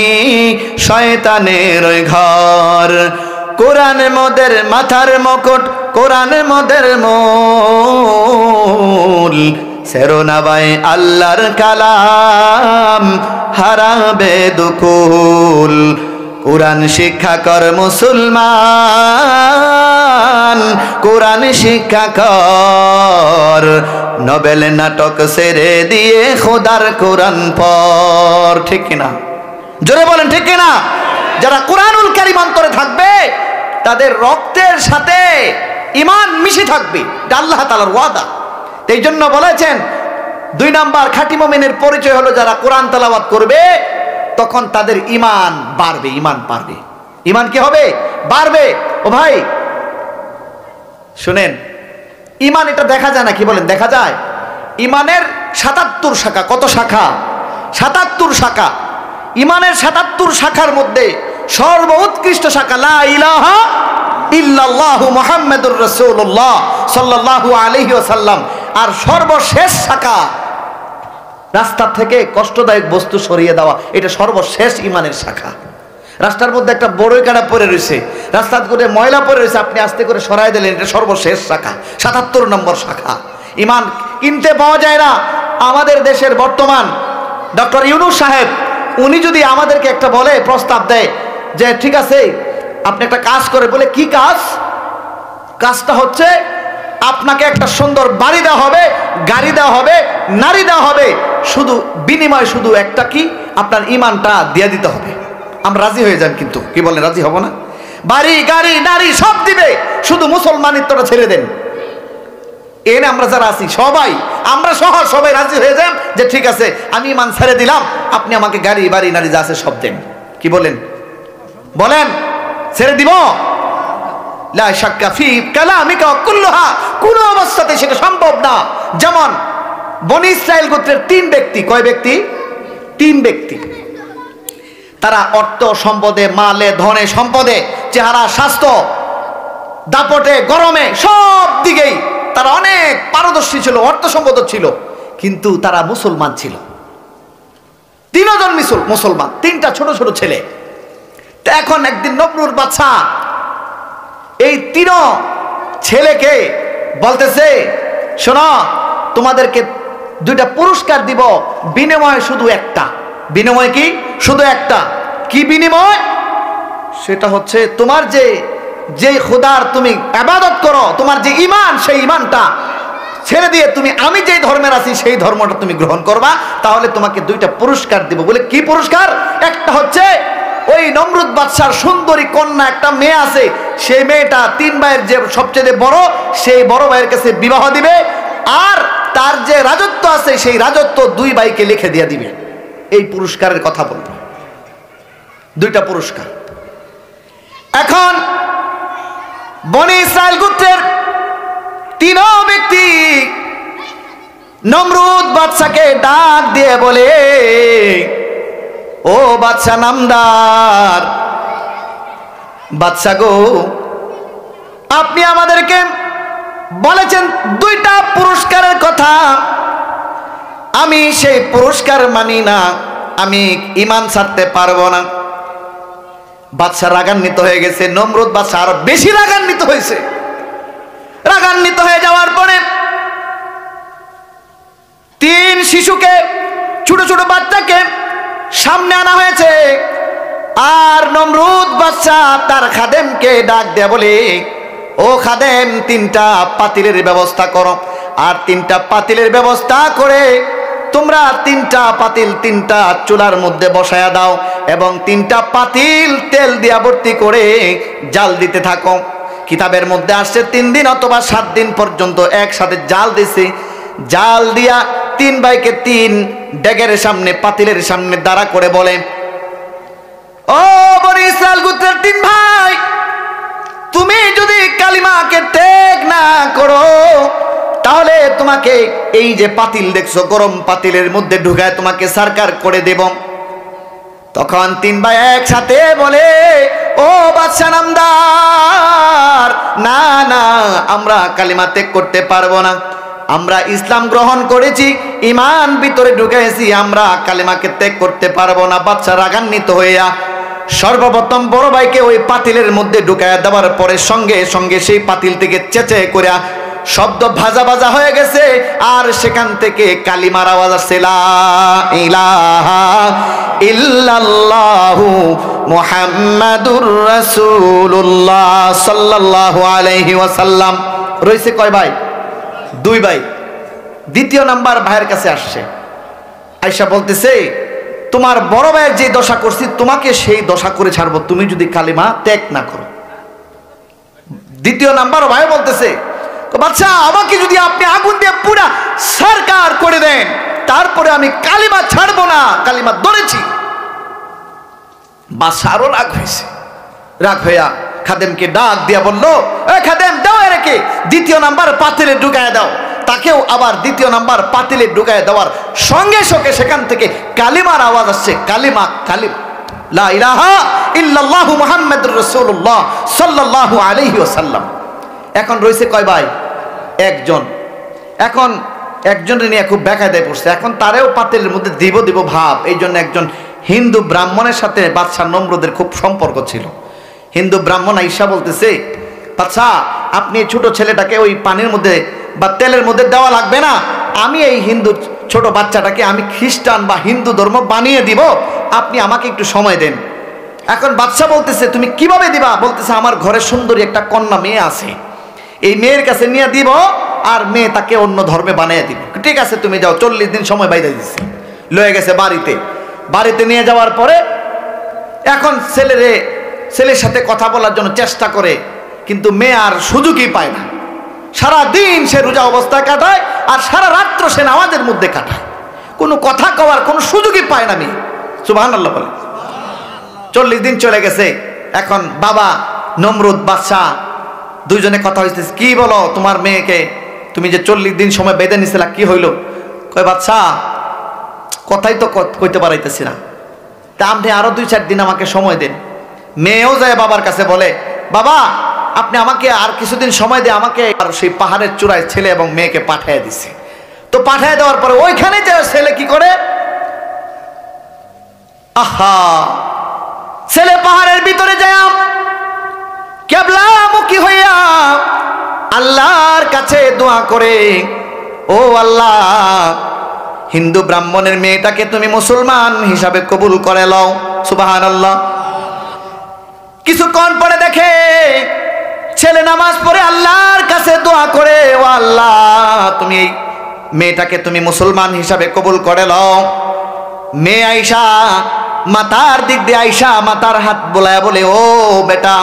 শয়তানের ওই ঘর। কোরআন মোদের মাথার মুকুট, কোরআন মোদের মূল, সেরোনাবাই আল্লাহর কালাম হারাবে দুকুল। কোরআন শিক্ষা কর মুসলমান, কোরআন শিক্ষা কর, নোবেল নাটক ছেড়ে দিয়ে খোদার কোরআন পড়। ঠিক কিনা? জোরে বলেন ঠিক কিনা? যারা কোরআনুল কারীম অন্তরে থাকবে তাদের রক্তের সাথে ঈমান মিশে থাকবে, এটা আল্লাহ তাআলার ওয়াদা। এই জন্য বলেছেন 2 নাম্বার খাঁটি মুমিনের পরিচয় হলো যারা কোরআন তেলাওয়াত করবে তখন তাদের ঈমান বাড়বে, ঈমান বাড়বে। ঈমান কি হবে? বাড়বে। ও ভাই শুনেন, ঈমান এটা দেখা যায় না, কি বলেন? দেখা যায়। ঈমানের 77 শাখা। কত শাখা? 77 শাখা। ঈমানের 77 শাখার মধ্যে সর্বোৎকৃষ্ট শাখা লা ইলাহা ইল্লাল্লাহু মুহাম্মাদুর রাসূলুল্লাহ সাল্লাল্লাহু আলাইহি ওয়াসাল্লাম। আর সর্বশেষ শাখা রাস্তা থেকে কষ্টদায়ক বস্তু সরিয়ে দেওয়া, এটা সর্বশেষ ইমানের শাখা। রাস্তার মধ্যে একটা বড়ই কাটা পড়ে রয়েছে, রাস্তার করে ময়লা পড়ে রয়েছে, আপনি আস্তে করে সরাই দিলেন, এটা সর্বশেষ শাখা, ৭৭ নম্বর শাখা। ইমান কিনতে পাওয়া যায় না। আমাদের দেশের বর্তমান ডক্টর ইউনূস সাহেব, উনি যদি আমাদেরকে একটা বলে, প্রস্তাব দেয় যে ঠিক আছে আপনি একটা কাজ করে, বলে কি কাজ? কাজটা হচ্ছে আপনাকে একটা সুন্দর বাড়ি দেওয়া হবে, গাড়ি দেওয়া হবে, নারী দেওয়া হবে, শুধু বিনিময় শুধু একটা কি, আপনার ইমানটা দিয়ে দিতে হবে। আমরা রাজি হয়ে যান, কিন্তু কি বলেন, রাজি হব না? বাড়ি গাড়ি নারী সব দিবে, শুধু মুসলমানিত্বটা ছেড়ে দেন। এনে আমরা যারা আছি সবাই, আমরা সহ সবাই রাজি হয়ে যান যে ঠিক আছে আমি ইমান ছেড়ে দিলাম, আপনি আমাকে গাড়ি বাড়ি নারী যা আছে সব দেন। কি বলেন? বলেন ছেড়ে দিব? লা শাক্কা ফি কালামিকা কুল্লুহা, কোন অবস্থাতে সেটা সম্ভব না। যেমন বনি ইসরাইল গোত্রের 3 ব্যক্তি, কয় ব্যক্তি? 3 ব্যক্তি। তারা অর্থ সম্পদে, মালে, ধনে, সম্পদে, চেহারা, স্বাস্থ্য, দাপটে, গরমে, সব দিকেই তারা অনেক পারদর্শী ছিল, অর্থ সম্পদ ছিল, কিন্তু তারা মুসলমান ছিল। 3 জন মুসলমান, 3টা ছোট ছোট ছেলে। তো এখন একদিন নমরুদ বাদশা এই 3 ছেলেকে বলতেছে, শোনো তোমাদেরকে 2টা পুরস্কার দিব, বিনিময় শুধু একটা। বিনিময় কি? শুধু একটা। কি বিনিময়? সেটা হচ্ছে তোমার যে খোদার তুমি ইবাদত করো, তোমার যে ঈমান, সেই ঈমানটা ছেড়ে দিয়ে তুমি আমি যে ধর্মের আছি সেই ধর্মটা তুমি গ্রহণ করবা, তাহলে তোমাকে 2টা পুরস্কার দিব। বলে কি পুরস্কার? একটা হচ্ছে ওই নমরুদ বাদশার সুন্দরী কন্যা একটা মেয়ে আছে, সেই মেয়েটা 3 ভাইয়ের যে সবচেয়ে বড়, সেই বড় ভাইয়ের কাছে বিবাহ দিবে, আর তার যে রাজত্ব আছে সেই রাজত্ব 2 ভাইকে লিখে দিয়ে দিবে। এই পুরস্কারের কথা বলবো, 2টা পুরস্কার। এখন বনি ইসরাইল গোত্রের 3 ব্যক্তি নমরুদ বাদশাকে ডাক দিয়ে বলে, ও বাদশা নামদার, বাদশা গো, আপনি আমাদেরকে বলেছেন 2টা পুরস্কারের কথা, আমি সেই পুরস্কার মানি না, আমি ঈমান ছাড়তে পারবো না। বাদশা রাগান্বিত হয়ে গেছে। নমরুদ বাদশা আরো বেশি রাগান্বিত হয়েছে। রাগান্বিত হয়ে যাওয়ার পরে 3 শিশুকে, ছোট ছোট বাচ্চাকে সামনে আনা হয়েছে, আর নমরুদ বাদশা তার খাদেমকে ডাক দেয়া বলে, ও খাদেম, 3টা পাতিলের ব্যবস্থা করো, আর 3টা পাতিলের ব্যবস্থা করে তোমরা 3টা পাতিল 3টা চুলার মধ্যে বসায়া দাও, এবং 3টা পাতিল তেল দিয়া ভর্তি করে জাল দিতে থাকো। কিতাবের মধ্যে আসছে 3 দিন অথবা 7 দিন পর্যন্ত একসাথে জাল দিছে। জাল দিয়া 3 ভাইকে 3 ডেগের সামনে, পাতিলের সামনে দাঁড়া করে বলে, ও বনি ইসরাইল গোত্রের 3 ভাই, তুমি যদি কালিমাকে ত্যাগ না করো, তাহলে তোমাকে এই যে পাতিল দেখছো, গরম পাতিলের মধ্যে ঢুকায় তোমাকে সরকার করে দেব। তখন 3 ভাই একসাথে বলে, ও বাদশা নামদার, না না, আমরা কালিমা ত্যাগ করতে পারবো না, আমরা ইসলাম গ্রহণ করেছি, ঈমান ভিতরে ঢুকেছি, আমরা কালিমাকে ত্যাগ করতে পারবো না। বাদশা রাগান্বিত হইয়া সর্বপ্রথম বড় ভাইকে ওই পাতিলের মধ্যে ঢুকায়া দেওয়ার পরে সঙ্গে সঙ্গে সেই পাতিল থেকে চেঁচে করে শব্দ ভাজা ভাজা হয়ে গেছে, আর সেখান থেকে কালিমার আওয়াজ আসছে, লা ইলাহা ইল্লাল্লাহু মুহাম্মাদুর রাসূলুল্লাহ সাল্লাল্লাহু আলাইহি ওয়াসাল্লাম। রইছে কয় ভাই? 2 ভাই। 2য় নাম্বার ভাইয়ের কাছে আসছে, আয়েশা বলতেছে, তোমার বড় ভাইয়ের যে দশা করছি তোমাকে সেই দশা করে ছাড়বো, তুমি যদি কালিমা ত্যাগ না করো। 2য় নাম্বার ভাই বলতেছে, বাচ্চা, আমাকে যদি আপনি আগুন দিয়ে পুরা সরকার করে দেন, তারপরে আমি কালিমা ছাড়বো না, কালিমা ধরেছি। বাদশা আরো রাগ হয়েছে। রাগ হইয়া খাদেমকে ডাক দিয়া বললো, এ খাদেম, দাও এরকে 2য় নাম্বার পাতিলে ঢুকায় দাও। তাকেও আবার 2য় নাম্বার পাতিলে ঢুকায় দেওয়ার সঙ্গে সঙ্গে সেখান থেকে কালিমার আওয়াজ আসছে, কালিমা, কালিমা, লা ইলাহা ইল্লাল্লাহু মুহাম্মাদুর রাসূলুল্লাহ সাল্লাল্লাহু আলাইহি ওয়াসাল্লাম। এখন রয়েছে কয় ভাই? একজন। এখন একজনের নিয়ে খুব বেকায়দায় পড়ছে, এখন তারেও পাতিলের মধ্যে দিব ভাব। এই জন্য একজন হিন্দু ব্রাহ্মণের সাথে বাদশাহ নমরুদের খুব সম্পর্ক ছিল। হিন্দু ব্রাহ্মণ আইসা বলতেছে, বাদশাহ আপনি এই ছোট ছেলেটাকে ওই পানির মধ্যে বা তেলের মধ্যে দেওয়া লাগবে না, আমি এই হিন্দু ছোট বাচ্চাটাকে আমি খ্রিস্টান বা হিন্দু ধর্ম বানিয়ে দিব, আপনি আমাকে একটু সময় দেন। এখন বাদশাহ বলতেছে তুমি কিভাবে দিবা? বলতেছে আমার ঘরে সুন্দরী একটা কন্যা মেয়ে আছে, এই মেয়ের কাছে নিয়ে দিব আর মেয়ে তাকে অন্য ধর্মে বানিয়ে দিব। ঠিক আছে তুমি যাও, 40 দিন সময় বাইরে দিচ্ছে। লয়ে গেছে বাড়িতে নিয়ে যাওয়ার পরে এখন ছেলের সাথে কথা বলার জন্য চেষ্টা করে, কিন্তু মেয়ে আর সুযোগই পায় না। সারা দিন সে রোজা অবস্থায় কাটায় আর সারা রাত্র সে নামাজের মধ্যে কাটায়, কোনো কথা কওয়ার কোনো সুযোগই পায় না মেয়ে। সুবহানাল্লাহ বলে। 40 দিন চলে গেছে। এখন বাবা নমরুদ বাদশাহ দুইজনে কথা হইতেছে, কি বলো তোমার মেয়েকে তুমি যে 40 দিন সময় বেঁধে নিছিলা কি হইল? কয় বাদশাহ কথাই তো কইতে পারাইতেছি না, তা আপনি আরো 2-4 দিন আমাকে সময় দেন। মেয়েও যায় বাবার কাছে বলে, বাবা আপনি আমাকে আর কিছুদিন সময় দিয়ে আমাকে। আর সেই পাহাড়ের চূড়ায় ছেলে এবং মেয়েকে পাঠিয়ে দিছে। তো পাঠিয়ে দেওয়ার পরে ওইখানে যে ছেলে কি করে, আহা ছেলে পাহাড়ের ভিতরে যায় কিবলামুখী হইয়া আল্লাহর কাছে দোয়া করে, ও আল্লাহ হিন্দু ব্রাহ্মণের মেয়েটাকে তুমি মুসলমান হিসাবে কবুল করে লও। সুবহানাল্লাহ। কিছুক্ষণ পরে দেখে ছেলে নামাজ পড়ে আল্লাহর কাছে দোয়া করে, ও আল্লাহ তুমি এই মেয়েটাকে তুমি মুসলমান হিসাবে কবুল করে লও। মেয়ে আয়েশা মাতার দিক দিয়ে আয়েশা মাতার হাত বোলায় বলে, ও বেটা,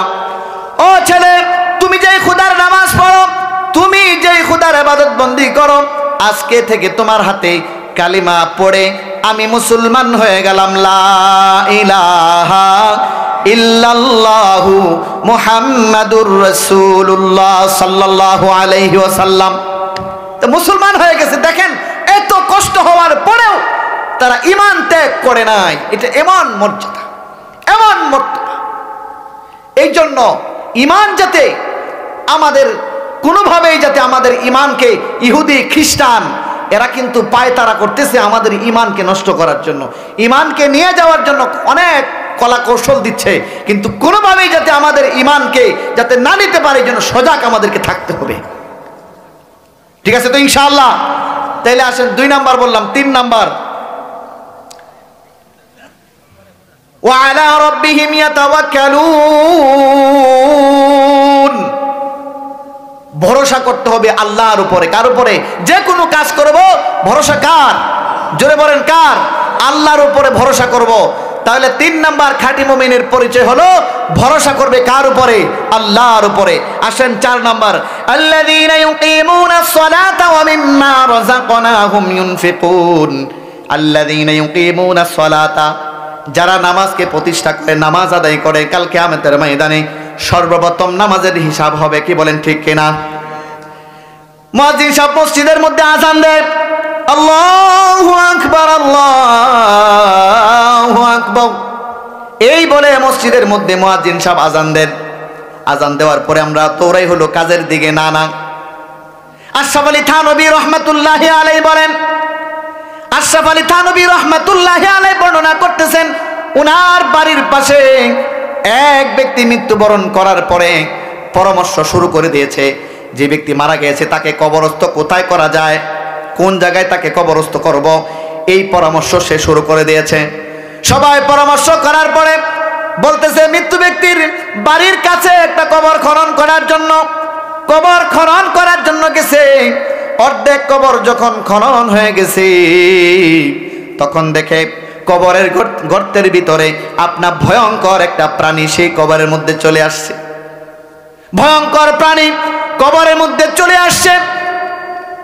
ও ছেলে, তুমি যেই খোদার নামাজ পড়ো, তুমি যেই খোদার ইবাদত বন্দি করো, আজকে থেকে তোমার হাতে কালিমা পড়ে আমি মুসলমান হয়ে গেলাম। লা ইলাহা ইল্লাল্লাহু মুহাম্মাদুর রাসূলুল্লাহ সাল্লাল্লাহু আলাইহি ওয়াসাল্লাম। তো মুসলমান হয়ে গেছে। দেখেন এত কষ্ট হওয়ার পরেও তারা ঈমান ত্যাগ করে নাই। এটা এমন মর্যাদা, এমন মর্যাদা। এই জন্য ঈমান যাতে আমাদের কোনোভাবেই যাতে আমাদের ঈমানকে ইহুদি খ্রিস্টান এরা কিন্তু পায়তারা করতেছে আমাদের ঈমানকে নষ্ট করার জন্য, ঈমানকে নিয়ে যাওয়ার জন্য অনেক কলা কৌশল দিচ্ছে, কিন্তু কোনোভাবেই যাতে আমাদের ঈমানকে যাতে না নিতে পারে এই জন্য সজাগ আমাদেরকে থাকতে হবে। ঠিক আছে তো ইনশাআল্লাহ? তাইলে আসেন 2 নাম্বার বললাম, 3 নাম্বার ওয়ালা রাব্বিহিম ইয়াতাওয়াক্কালুন। ভরসা করতে হবে আল্লাহর উপরে। কার উপরে? যে কোনো কাজ করব ভরসা কার? জোরে বলেন কার? আল্লাহর উপরে ভরসা করব। তাহলে 3 নাম্বার খাঁটি মুমিনের পরিচয় হলো ভরসা করবে কার উপরে? আল্লাহর উপরে। আসেন 4 নাম্বার, আল্লাযীনা ইউকিমুনাস সালাতা ওয়া মিম্মা রাযাকনাহুম ইউনফিকুন। আল্লাযীনা ইউকিমুনাস সালাতা, যারা নামাজকে প্রতিষ্ঠা করে, নামাজ আদায় করে, কাল কিয়ামতের ময়দানে সর্বপ্রথম নামাজের হিসাব হবে। কি বলেন ঠিক কিনা? মুয়াজ্জিন সাহেব মসজিদের মধ্যে আযান দেয়, আল্লাহু আকবার আল্লাহু আকবার, এই বলে মসজিদের মধ্যে মুয়াজ্জিন সাহেব আযান দেন। আযান দেওয়ার পরে আমরা তোরাই হলো কাজের দিকে। না আশরাফ আলী থানভী রহমাতুল্লাহি আলাইহি বলেন, আশরাফ আলী থানভী রহমাতুল্লাহি আলাইহি বর্ণনা করতেছেন, উনার বাড়ির পাশে এক ব্যক্তি মৃত্যুবরণ করার পরে পরামর্শ শুরু করে দিয়েছে, যে ব্যক্তি মারা গিয়েছে তাকে কবরস্থ কোথায় করা যায়, কোন জায়গায় তাকে কবরস্থ করব, এই পরামর্শ সে শুরু করে দিয়েছে। সবাই পরামর্শ করার পরে বলতেছে মৃত্যু ব্যক্তির বাড়ির কাছে একটা কবর খনন করার জন্য গেছে। অর্ধেক কবর যখন খনন হয়ে গেছে তখন দেখে কবরের গর্তের ভিতরে আপনার ভয়ঙ্কর একটা প্রাণী সেই কবরের মধ্যে চলে আসছে। ভয়ঙ্কর প্রাণী কবরের মধ্যে চলে আসছে,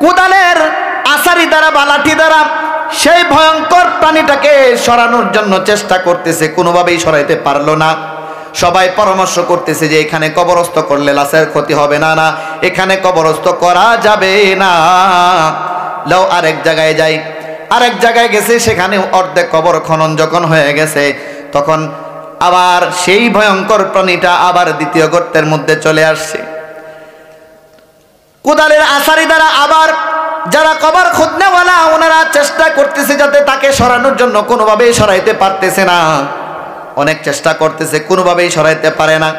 কোদালের আসারি দ্বারা বা লাঠি দ্বারা সেই ভয়ঙ্কর প্রাণীটাকে সরানোর জন্য চেষ্টা করতেছে, কোনোভাবেই সরাইতে পারলো না। সবাই পরামর্শ করতেছে যে এখানে কবরস্থ করলে লাশের ক্ষতি হবে না, এখানে কবরস্থ করা যাবে না, লও আরেক জায়গায় যাই। আরেক জায়গায় গেছে, সেখানে অর্ধেক কবর খনন যখন হয়ে গেছে তখন আবার সেই ভয়ঙ্কর প্রাণীটা আবার দ্বিতীয় গর্তের মধ্যে চলে আসছে। কোদালের আসারি দ্বারা আবার যারা কবর খুদনেওয়ালা ওনারা চেষ্টা করতেছে যাতে তাকে সরানোর জন্য কোনোভাবেই সরাইতে পারতেছে না, অনেক চেষ্টা করতেছে কোনোভাবেই সরাইতে পারে না।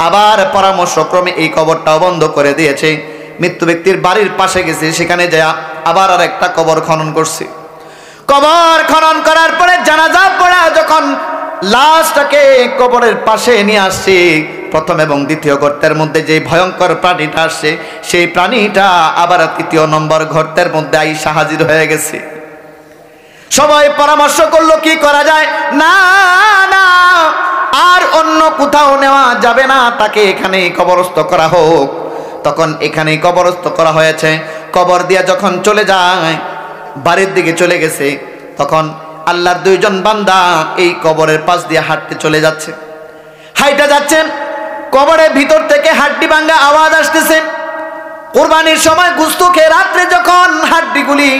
আবার পরামর্শক্রমে এই কবরটাও বন্ধ করে দিয়েছে। মৃত্যু ব্যক্তির বাড়ির পাশে গেছে, সেখানে যায় আবার আর একটা কবর খনন করছে। কবর খনন করার পরে জানাজা পড়া যখন লাশটাকে কবরের পাশে নিয়ে আসছে, প্রথম এবং দ্বিতীয় গর্তের মধ্যে যে ভয়ঙ্কর প্রাণীটা আসছে, সেই প্রাণীটা আবার তৃতীয় নম্বর গর্তের মধ্যে আইসা হাজির হয়ে গেছে। সবাই পরামর্শ করলো কি করা যায়, না না আর অন্য কোথাও নেওয়া যাবে না, তাকে এখানে কবরস্থ করা হোক। তখন এখানেই কবরস্থ করা হয়েছে। কবর দিয়া যখন চলে যায়, বাড়ির দিকে চলে গেছে, তখন আল্লাহর দুইজন বান্দা এই কবরের পাশ দিয়ে হাঁটতে চলে যাচ্ছে। হাইটা যাচ্ছেন, কবরের ভিতর থেকে হাড্ডি ভাঙা আওয়াজ আসতেছে। কুরবানির সময় গোশত খেয়ে রাত্রে যখন হাড্ডিগুলি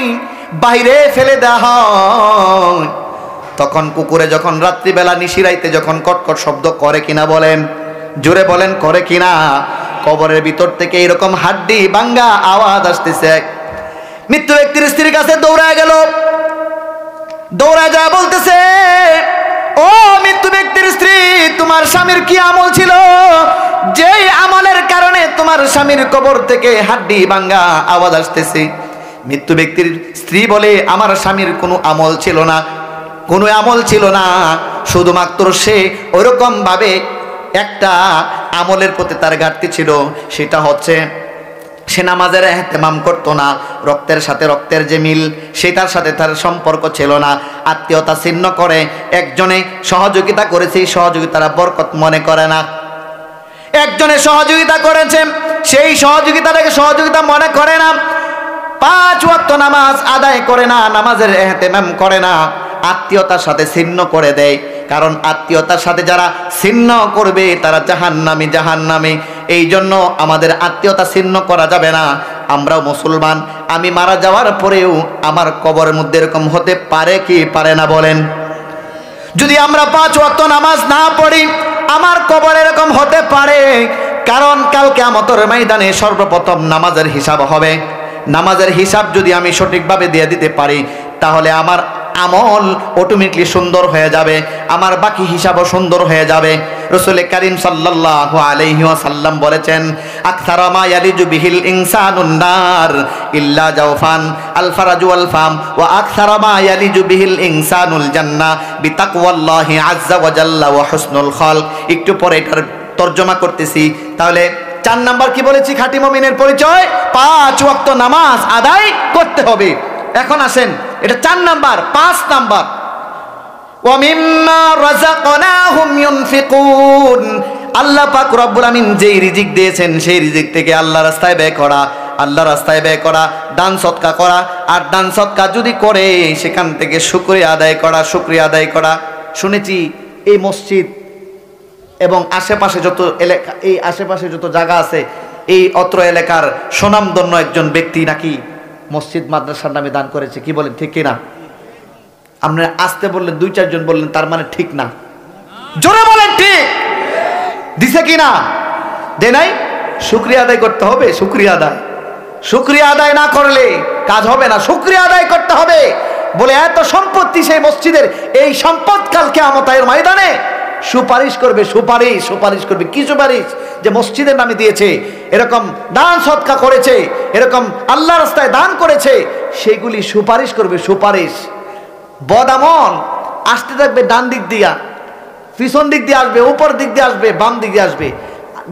বাইরে ফেলে দেওয়া হয়, তখন কুকুরে যখন রাত্রিবেলা নিশিরাইতে যখন কটকট শব্দ করে কিনা বলেন, জোরে বলেন করে কিনা? কবরের ভিতর থেকে এরকম হাড্ডি ভাঙা আওয়াজ আসতেছে। মৃত্যু ব্যক্তির স্ত্রীর কাছে দৌড়ায় গেল, দৌড়া যা বলতেছে, ও মৃত্যু ব্যক্তির স্ত্রী, তোমার স্বামীর কি আমল ছিল যেই আমলের কারণে তোমার স্বামীর কবর থেকে হাড্ডি ভাঙা আওয়াজ আসতেছে? মৃত্যু ব্যক্তির স্ত্রী বলে, আমার স্বামীর কোনো আমল ছিল না, কোনো আমল ছিল না, শুধুমাত্র সে ওইরকম ভাবে একটা আমলের প্রতি তার ঘাটতি ছিল, সেটা হচ্ছে সে নামাজের এহতেমাম করতো না, রক্তের সাথে রক্তের যে মিল সেটার সাথে তার সম্পর্ক ছিল না, আত্মীয়তা ছিন্ন করে। একজনে সহযোগিতা করেছে, সহযোগিতারা বরকত মনে করে না। একজনে সহযোগিতা করেছে, সেই সহযোগিতাটাকে সহযোগিতা মনে করে না। 5 ওয়াক্ত নামাজ আদায় করে না, নামাজের এহতেমাম করে না, আত্মীয়তার সাথে ছিন্ন করে দেয়। কারণ আত্মীয়তার সাথে যারা ছিন্ন করবে তারা জাহান্নামী, জাহান্নামী। এই জন্য আমাদের আত্মীয়তা ছিন্ন করা যাবে না। আমরাও মুসলমান, আমি মারা যাওয়ার পরেও আমার কবরের মধ্যে এরকম হতে পারে কি পারে না বলেন? যদি আমরা 5 ওয়াক্ত নামাজ না পড়ি, আমার কবর এরকম হতে পারে। কারণ কাল কিয়ামতের ময়দানে সর্বপ্রথম নামাজের হিসাব হবে। নামাজের হিসাব যদি আমি সঠিকভাবে দিয়ে দিতে পারি, তাহলে আমার আমল অটোমেটিকলি সুন্দর হয়ে যাবে, আমার বাকি হিসাবও সুন্দর হয়ে যাবে। রাসূল করিম সাল্লাল্লাহু আলাইহি ওয়াসাল্লাম বলেছেন, আকসারা মা ইয়ালিজু বিহিল ইনসানুন নার ইল্লা জাওফান আল ফারাজু ওয়াল ফাম ওয়া আকসারা মা ইয়ালিজু বিহিল ইনসানুল জান্নাহ বিতাকওয়াল্লাহি আযজা ওয়া জাল্লা ওয়া হুসনুল খালক। একটু পরে এটার তরজমা করতেছি। তাহলে 4 নাম্বার কি বলেছি? খাঁটি মুমিনের পরিচয় 5 ওয়াক্ত নামাজ আদায় করতে হবে। এখন আসেন, এটা 4 নাম্বার। 5 নাম্বার, ওয়া মিম্মা রাযাকনাহুম ইউনফিকুন। আল্লাহ পাক রব্বুল আমিন যেই রিজিক দিয়েছেন সেই রিজিক থেকে আল্লাহ রাস্তায় ব্যয় করা, আল্লাহ রাস্তায় ব্যয় করা, দান সদকা করা। আর দান সদকা যদি করে সেখান থেকে শুকরিয়া আদায় করা, শুকরিয়া আদায় করা। শুনেছি এই মসজিদ এবং আশেপাশে যত এলাকা, এই আশেপাশে যত জায়গা আছে, এই অত্র এলাকার সুনামধন্য একজন ব্যক্তি নাকি মসজিদ মাদ্রাসার নামে দান করেছে। কি বলেন, ঠিক কিনা? আপনারা আসতে বললেন, 2-4 জন বললেন, তার মানে ঠিক না? জোরে বলেন ঠিক। দিছে কিনা? দে নাই? শুকরিয়া আদায় করতে হবে, শুকরিয়া আদায়। শুকরিয়া আদায় না করলে কাজ হবে না, শুকরিয়া আদায় করতে হবে। বলে এত সম্পত্তি সেই মসজিদের, এই সম্পদ কাল কিয়ামতের ময়দানে সুপারিশ করবে, সুপারিশ করবে। কি সুপারিশ? যে মসজিদের নামে দিয়েছে, এরকম দান সদকা করেছে, এরকম আল্লাহ রাস্তায় দান করেছে, সেগুলি সুপারিশ করবে, সুপারিশ। বদামন আসতে থাকবে ডান দিক দিয়া, পিছন দিক দিয়ে আসবে, উপর দিক দিয়ে আসবে, বাম দিক দিয়ে আসবে।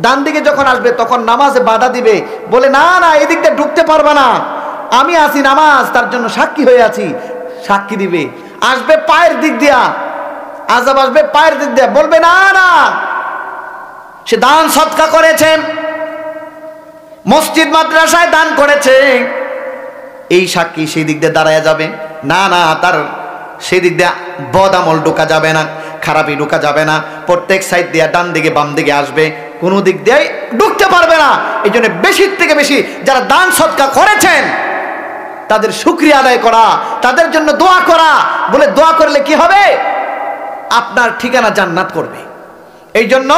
ডান দিকে যখন আসবে তখন নামাজে বাধা দিবে, বলে না না এদিক দিয়ে ঢুকতে পারবে না, আমি আছি নামাজ, তার জন্য সাক্ষী হয়ে আছি, সাক্ষী দিবে। আসবে পায়ের দিক দিয়া, আযাব আসবে পায়ের দিক দিয়ে, বলবে না না সে দান সদকা করেছে, মসজিদ মাদ্রাসায় দান করেছে, এই সাক্ষী সেই দিক দিয়ে দাঁড়ায় যাবে। না না, তার সেই দিক দিয়ে বদ আমল ঢোকা যাবে না, খারাপই ঢোকা যাবে না। প্রত্যেক সাইড দিয়ে ডান দিকে বাম দিকে আসবে, কোনো দিক দিয়ে ঢুকতে পারবে না। এই জন্য বেশি থেকে বেশি যারা দান সদকা করেছেন তাদের শুকরিয়া আদায় করা, তাদের জন্য দোয়া করা। বলে দোয়া করলে কি হবে? আপনার ঠিকানা জান্নাত করবে। এই জন্য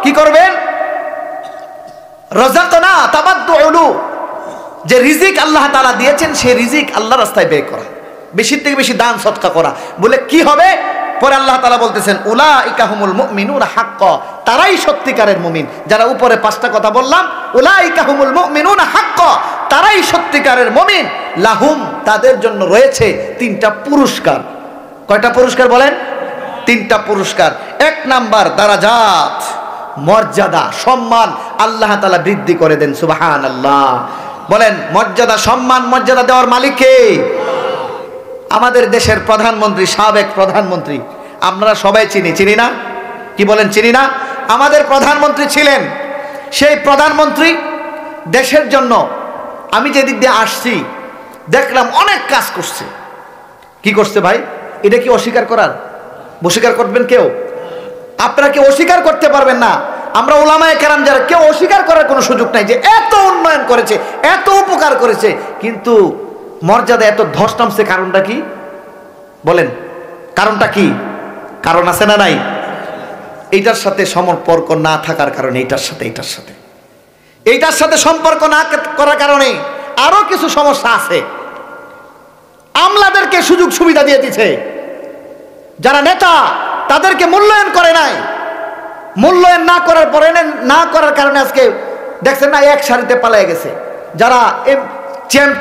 কি করবেন? রাযাকনা তাবাদ্দুলু, যে রিজিক আল্লাহ তাআলা দিয়েছেন সেই রিজিক আল্লাহর রাস্তায় ব্যয় করা, বেশি থেকে বেশি দান সদকা করা। বলে কি হবে? পরে আল্লাহ তাআলা বলতেছেন উলাইকা হুমুল মুমিনুনা হাক্কা, তারাই সত্যিকারের মুমিন। যারা উপরে 5টা কথা বললাম, উলাইকা হুমুল মুমিনুনা হাক্কা, তারাই সত্যিকারের মুমিন। লাহুম, তাদের জন্য রয়েছে 3টা পুরস্কার। কয়টা পুরস্কার বলেন? 3টা পুরস্কার। 1 নাম্বার দারাজাত, মর্যাদা সম্মান আল্লাহ তাআলা বৃদ্ধি করে দেন। সুবহানাল্লাহ। বলেন মর্যাদা সম্মান মর্যাদা দেওয়ার মালিক কে? আমাদের দেশের প্রধানমন্ত্রী, সাবেক প্রধানমন্ত্রী, আপনারা সবাই চিনি না? কি বলেন চিনি না? আমাদের প্রধানমন্ত্রী ছিলেন। সেই প্রধানমন্ত্রী দেশের জন্য, আমি যেদিক দিয়ে আসছি দেখলাম অনেক কাজ করছে। কি করছে ভাই? এটা কি অস্বীকার করার? অস্বীকার করবেন কেউ? আপনারা কি অস্বীকার করতে পারবেন না? আমরা উলামায়ে কেরাম যারা, কেউ অস্বীকার করার কোনো সুযোগ নাই যে এত উন্নয়ন করেছে, এত উপকার করেছে, কিন্তু মর্যাদা এত ধস নামছে। কারণটা কি বলেন? কারণটা কি? কারণ আছে না নাই? এইটার সাথে সম্পর্ক না থাকার কারণে, এইটার সাথে সম্পর্ক না করার কারণে আরো কিছু সমস্যা আছে। আমলাদেরকে সুযোগ সুবিধা দিয়ে দিচ্ছে, যারা নেতা তাদেরকে মূল্যায়ন করে নাই। মূল্যায়ন না করার কারণে আজকে দেখছেন না, এক সারিতে পালিয়ে গেছে। যারা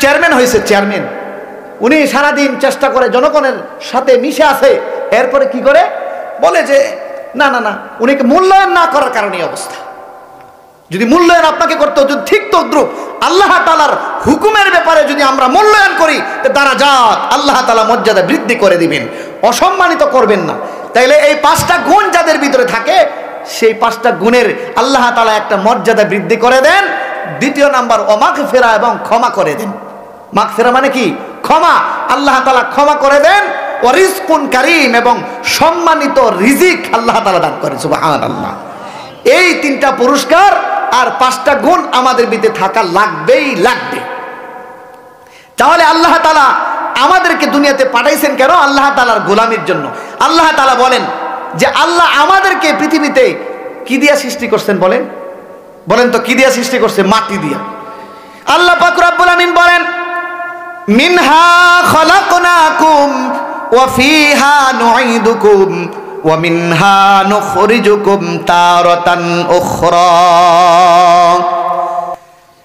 চেয়ারম্যান হয়েছে, চেয়ারম্যান, উনি সারাদিন চেষ্টা করে জনগণের সাথে মিশে আছে, এরপরে কি করে বলে যে না না না, উনিকে মূল্যায়ন না করার কারণে অবস্থা। যদি মূল্যায়ন আপনাকে করতে হতো ঠিক তদ্রুপ আল্লাহ তাআলার হুকুমের ব্যাপারে যদি আমরা মূল্যায়ন করি, দারাজাত আল্লাহ তাআলা মর্যাদা বৃদ্ধি করে দিবেন, অসম্মানিত করবেন না। তাইলে এই 5টা গুণ যাদের ভিতরে থাকে, সেই 5টা গুণের আল্লাহ তাআলা একটা মর্যাদা বৃদ্ধি করে দেন। 2 নাম্বার মাগফিরা, এবং ক্ষমা করে দেন। মাগফিরা মানে কি? ক্ষমা। আল্লাহ তাআলা ক্ষমা করে দেন। ওয়া রিজকুন কারীম, এবং সম্মানিত রিজিক আল্লাহ তাআলা দান করেন। সুবহানাল্লাহ। এই 3টা পুরস্কার আর 5টা গুণ আমাদের ভিতরে থাকা লাগবেই লাগবে। তাহলে আল্লাহ তাআলা আমাদেরকে দুনিয়াতে পাঠাইছেন কেন? আল্লাহ তাআলার গোলামির জন্য। আল্লাহ তাআলা বলেন যে আল্লাহ আমাদেরকে পৃথিবীতে কি দিয়া সৃষ্টি করছেন? বলেন তো কি দিয়া সৃষ্টি করছে? মাটি দিয়া। আল্লাহ পাক রব্বুল আমিন বলেন মিনহা খলাকনাকুম ওয়া ফিহা নুঈদুকুম ওয়া মিনহা নুখরিজুকুম তারাতান উখরা।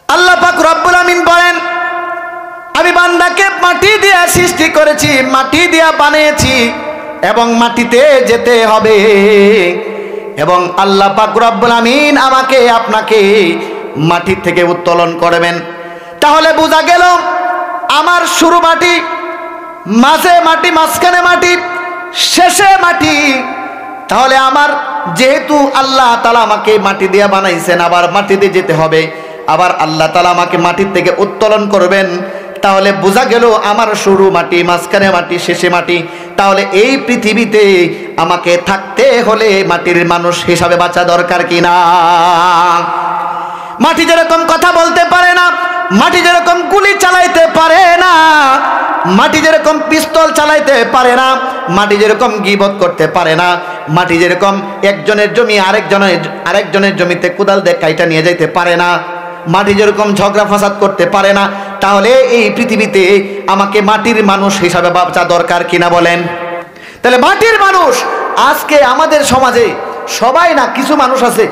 আল্লাহ পাক রব্বুল আমিন বলেন আমি বান্দাকে মাটি দিয়া সৃষ্টি করেছি, মাটি দিয়া বানিয়েছি, এবং মাটিতে যেতে হবে। এবং আল্লাহ পাক রব্বুল আমিন আমাকে আপনাকে মাটি থেকে উত্তোলন করবেন। তাহলে বোঝা গেল আমার শুরু মাটি, মাঝে মাটি, মাঝখানে মাটি, শেষে মাটি। তাহলে আমার যেহেতু আল্লাহ তাআলা আমাকে মাটি দিয়ে বানাইছেন, আবার মাটিতে যেতে হবে, আবার আল্লাহ তাআলা আমাকে মাটির থেকে উত্তোলন করবেন। তাহলে বোঝা গেল আমার শুরু মাটি, মাঝখানে মাটি, শেষে মাটি। তাহলে এই পৃথিবীতে আমাকে থাকতে হলে মাটির মানুষ হিসাবে বাঁচা দরকার কিনা? মাটি যেরকম কথা বলতে পারে না, মাটি যেরকম গুলি চালাইতে পারে না, মাটি যেরকম পিস্তল চালাইতে পারে না, মাটি যেরকম গীবত করতে পারে না, মাটি যেরকম একজনের জমি আরেকজনের জমিতে কোদাল দিয়ে কাইটা নিয়ে যাইতে পারে না, মাটি যেরকম ঝগড়া ফাসাদ করতে পারে না, তাহলে এই পৃথিবীতে আমাকে মাটির মানুষ হিসাবে বাঁচা দরকার কিনা বলেন? তাহলে মাটির মানুষ আজকে আমাদের সমাজে সবাই না, কিছু মানুষ আছে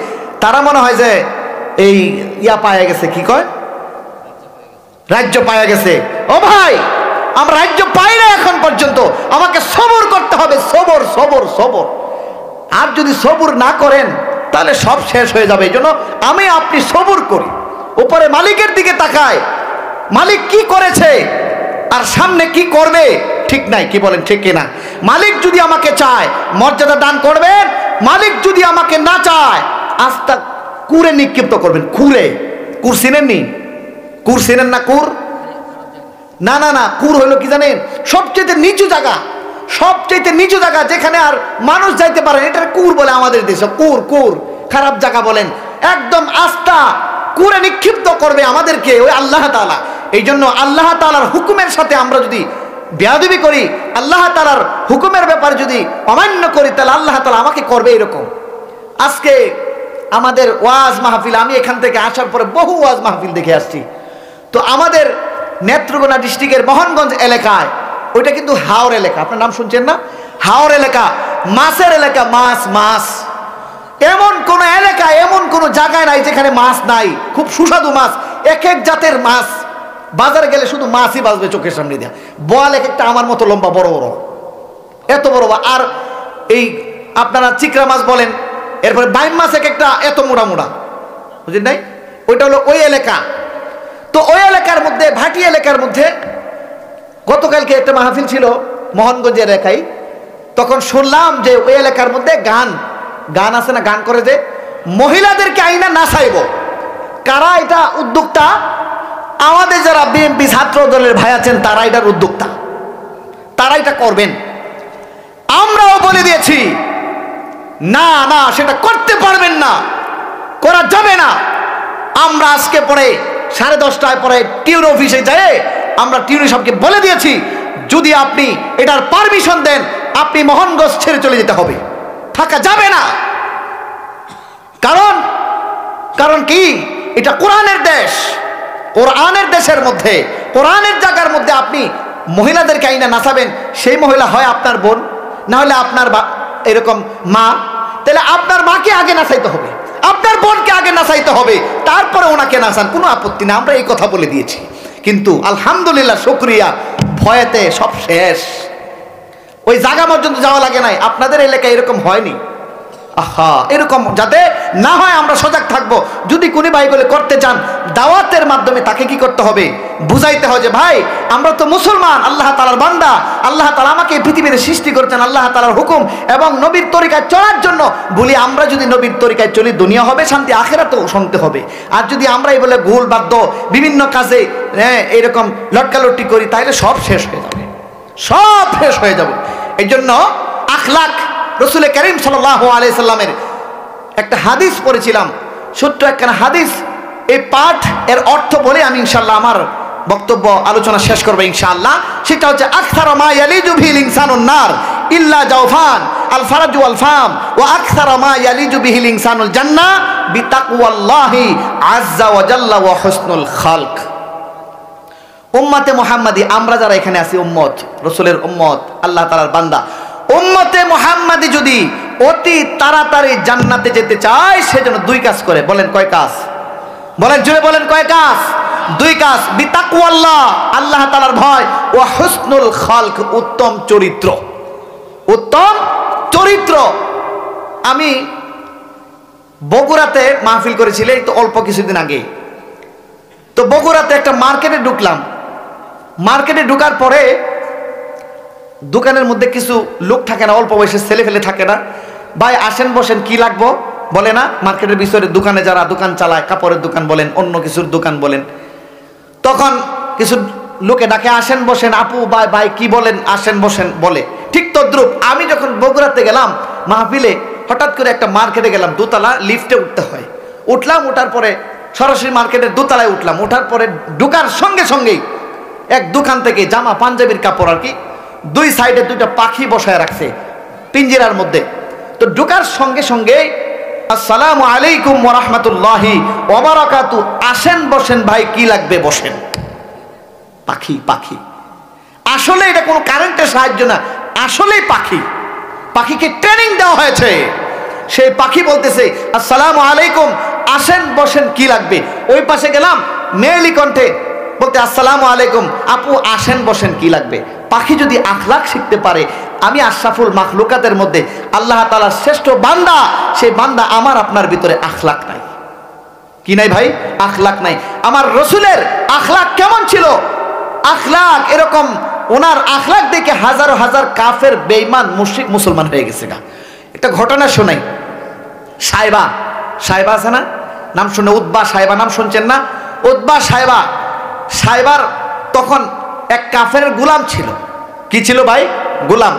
তারা মনে হয় যে এই পায়া গেছে, কি কয়, রাজ্য পায়া গেছে। ও ভাই, আমরা রাজ্য পাই না এখন পর্যন্ত, আমাকে সবর করতে হবে, সবর সবর সবর। আর যদি সবর না করেন তাহলে সব শেষ হয়ে যাবে। এই জন্য আমি আপনি সবর করি, উপরে মালিকের দিকে তাকায়, মালিক কি করেছে আর সামনে কি করবে ঠিক নাই। কি বলেন, ঠিক কিনা? মালিক যদি আমাকে চায় মর্যাদা দান করবেন, মালিক যদি আমাকে না চায় আস্থা কুরে নিক্ষিপ্ত করবেন। কুর চিনেননি? কুর চিনেন না? কুর না না না, কুর হইল কি জানেন? সবচেয়ে নিচু জায়গা, সবচেয়ে নিচু জায়গা যেখানে আর মানুষ যাইতে পারে, এটা কুর বলে আমাদের দেশে। কুর খারাপ জায়গা বলেন, একদম আস্থা কুরে নিক্ষিপ্ত করবে আমাদেরকে ওই আল্লাহ তাআলা। এই জন্য আল্লাহ তাআলার হুকুমের সাথে আমরা যদি বেয়াদবি করি, আল্লাহ তাআলার হুকুমের ব্যাপারে যদি অমান্য করি, তাহলে আল্লাহ তাআলা আমাকে করবে এরকম। আজকে আমাদের ওয়াজ মাহফিল, আমি এখান থেকে আসার পরে বহু ওয়াজ মাহফিল দেখে আসছি। তো আমাদের নেত্রকোনা ডিস্ট্রিক্টের মোহনগঞ্জ এলাকায়, ওইটা কিন্তু হাওর এলাকা, আপনার নাম শুনছেন না? হাওর এলাকা, মাছের এলাকা, মাছ মাছ। এমন কোন এলাকা, এমন কোন জায়গায় নাই যেখানে মাছ নাই। খুব সুস্বাদু মাছ, এক এক জাতের মাছ। বাজারে গেলে শুধু মাছই বাজবে চোখের সামনে দিয়া। বোয়াল এক একটা আমার মতো লম্বা, বড় বড়, এত বড়। আর এই আপনারা চিকরা মাছ বলেন, এরপরে বাইম মাছ এক একটা এত মোড়া মোড়া, বুঝলেন নাই? ওইটা হলো ওই এলাকা। তো ওই এলাকার মধ্যে, ভাটি এলাকার মধ্যে গতকালকে একটা মাহফিল ছিল মোহনগঞ্জের এলাকায়। তখন শুনলাম যে ওই এলাকার মধ্যে গান আছে না, গান করে যে মহিলাদেরকে আইনা নাচাইব। কারা এটা উদ্যোক্তা? আমাদের যারা বিএনপি ছাত্র দলের ভাই আছেন তারা এটার উদ্যোক্তা, তারা এটা করবেন। আমরাও বলে দিয়েছি না না, সেটা করতে পারবেন না, করা যাবে না। আমরা আজকে পরে 10:30টায় পরে টিউর অফিসে যাই, আমরা টিউরি সাহেবকে বলে দিয়েছি যদি আপনি এটার পারমিশন দেন, আপনি মোহনগঞ্জ ছেড়ে চলে যেতে হবে, থাকা যাবে না। কারণ কি? এটা কোরআনের দেশ, কোরআনের দেশের মধ্যে, কোরআনের জায়গার মধ্যে আপনি মহিলাদেরকে আইনা নাচাবেন। সেই মহিলা হয় আপনার বোন, না হলে আপনার এরকম মা। তাহলে আপনার মাকে আগে নাচাইতে হবে, আপনার বোনকে আগে নাচাইতে হবে, তারপরে ওনাকে নাচান, কোনো আপত্তি না। আমরা এই কথা বলে দিয়েছি। কিন্তু আলহামদুলিল্লাহ, শুকরিয়া, ভয়েতে সব শেষ। ওই জায়গা পর্যন্ত যাওয়া লাগে নাই। আপনাদের এলাকায় এরকম হয়নি। আহা, এরকম যাতে না হয় আমরা সজাগ থাকবো। যদি কোনো ভাই বলে করতে চান, দাওয়াতের মাধ্যমে তাকে কি করতে হবে? বুঝাইতে হয় যে ভাই, আমরা তো মুসলমান, আল্লাহ তাআলার বান্দা, আল্লাহ তাআলা আমাকে পৃথিবীতে সৃষ্টি করেছেন আল্লাহ তাআলার হুকুম এবং নবীর তরিকায় চলার জন্য। বলি আমরা যদি নবীর তরিকায় চলি, দুনিয়া হবে শান্তি, আখিরাতেও শান্তি হবে। আর যদি আমরাই বলে ভুল বাদ্য বিভিন্ন কাজে এরকম লটকালট্টি করি, তাহলে সব শেষ হয়ে যাবে, সব শেষ হয়ে যাবে। এই জন্য আখলাক, রসুল করিম সাল্লাল্লাহু আলাইহি সাল্লামের একটা হাদিস পড়েছিলাম, ছোট্ট একখানা হাদিস। এই পাঠ এর অর্থ বলে আমি ইনশাআল্লাহ আমার বক্তব্য আলোচনা শেষ করবো ইনশাআল্লাহ। সেটা হচ্ছে আকসারু মা ইয়ালিজু বিহিল ইনসানুন নার ইল্লা জাওফান আল ফারাজু ওয়াল ফাম ওয়া আকসারু মা ইয়ালিজু বিহিল ইনসানুল জান্নাহ বিতাকওয়াল্লাহি আযজা ওয়া জাল্লা ওয়া হুসনুল খালক। উম্মতে মুহাম্মাদি, আমরা যারা এখানে আছি উম্মত, রসুলের উম্মত, আল্লাহ তাআলার বান্দা, উম্মতে মুহাম্মাদি যদি অতি তাড়াতাড়ি জান্নাতে যেতে চায়, সেজন্য দুই কাজ করে। বলেন কয় কাজ? বলেন জোরে বলেন, কয় কাজ? দুই কাজ। বিতাকওয়াল্লাহ, আল্লাহ তাআলার ভয়, ও হুসনুল খালক, উত্তম চরিত্র, উত্তম চরিত্র। আমি বগুড়াতে মাহফিল করেছিলাম এই তো অল্প কিছুদিন আগে। তো বগুড়াতে একটা মার্কেটে ঢুকলাম। মার্কেটে ঢুকার পরে দোকানের মধ্যে কিছু লোক থাকে না, অল্প বয়সের ছেলে ফেলে থাকে না, ভাই আসেন বসেন, কি লাগবো বলে না। মার্কেটের ভিতরে দোকানে যারা দোকান চালায়, কাপড়ের দোকান বলেন, অন্য কিছুর দোকান বলেন, তখন কিছু লোকে ডাকে আসেন বসেন, আপু ভাই ভাই কি বলেন, আসেন বসেন বলে। ঠিক তদ্রুপ আমি যখন বগুড়াতে গেলাম মাহফিলে, হঠাৎ করে একটা মার্কেটে গেলাম, দোতলা, লিফটে উঠতে হয়। উঠলাম, উঠার পরে সরাসরি মার্কেটের দোতলায় উঠলাম। ওঠার পরে ঢুকার সঙ্গে সঙ্গেই এক দোকান থেকে জামা পাঞ্জাবির কাপড় আর কি, দুই সাইডে দুইটা পাখি বসায় রাখছে পিঞ্জিরার মধ্যে। তো ঢুকার সঙ্গে সঙ্গে আসসালামু আলাইকুম ওয়া রাহমাতুল্লাহি ওয়া বারাকাতু, আসেন বসেন ভাই কি লাগবে বসেন। পাখি, পাখি আসলে এটা কোনো কারেন্টের সাহায্য না, আসলেই পাখি। পাখিকে ট্রেনিং দেওয়া হয়েছে। সেই পাখি বলতেছে আসসালামু আলাইকুম, আসেন বসেন কি লাগবে। ওই পাশে গেলাম, মেয়েলি কণ্ঠে বলতে আসসালামু আলাইকুম আপু, আসেন বসেন কি লাগবে। পাখি যদি আখলাক শিখতে পারে, আমি আশরাফুল মাখলুকাতের মধ্যে আল্লাহ তাআলার শ্রেষ্ঠ বান্দা, সেই বান্দা আমার আপনার ভিতরে আখলাক নাই। কি নাই ভাই? আখলাক নাই। আমার রসুলের আখলাক কেমন ছিল? আখলাক এরকম, ওনার আখলাক দেখে হাজারো হাজার কাফের বেঈমান মুশরিক মুসলমান হয়ে গেছে। একটা ঘটনা শোনাই। সাইবা, সাইবা আছে না, নাম শুনে? উতবা সাইবা নাম শুনছেন না? উতবা সাইবা, সাইবার তখন এক কাফের গোলাম ছিল। কি ছিল ভাই? গোলাম।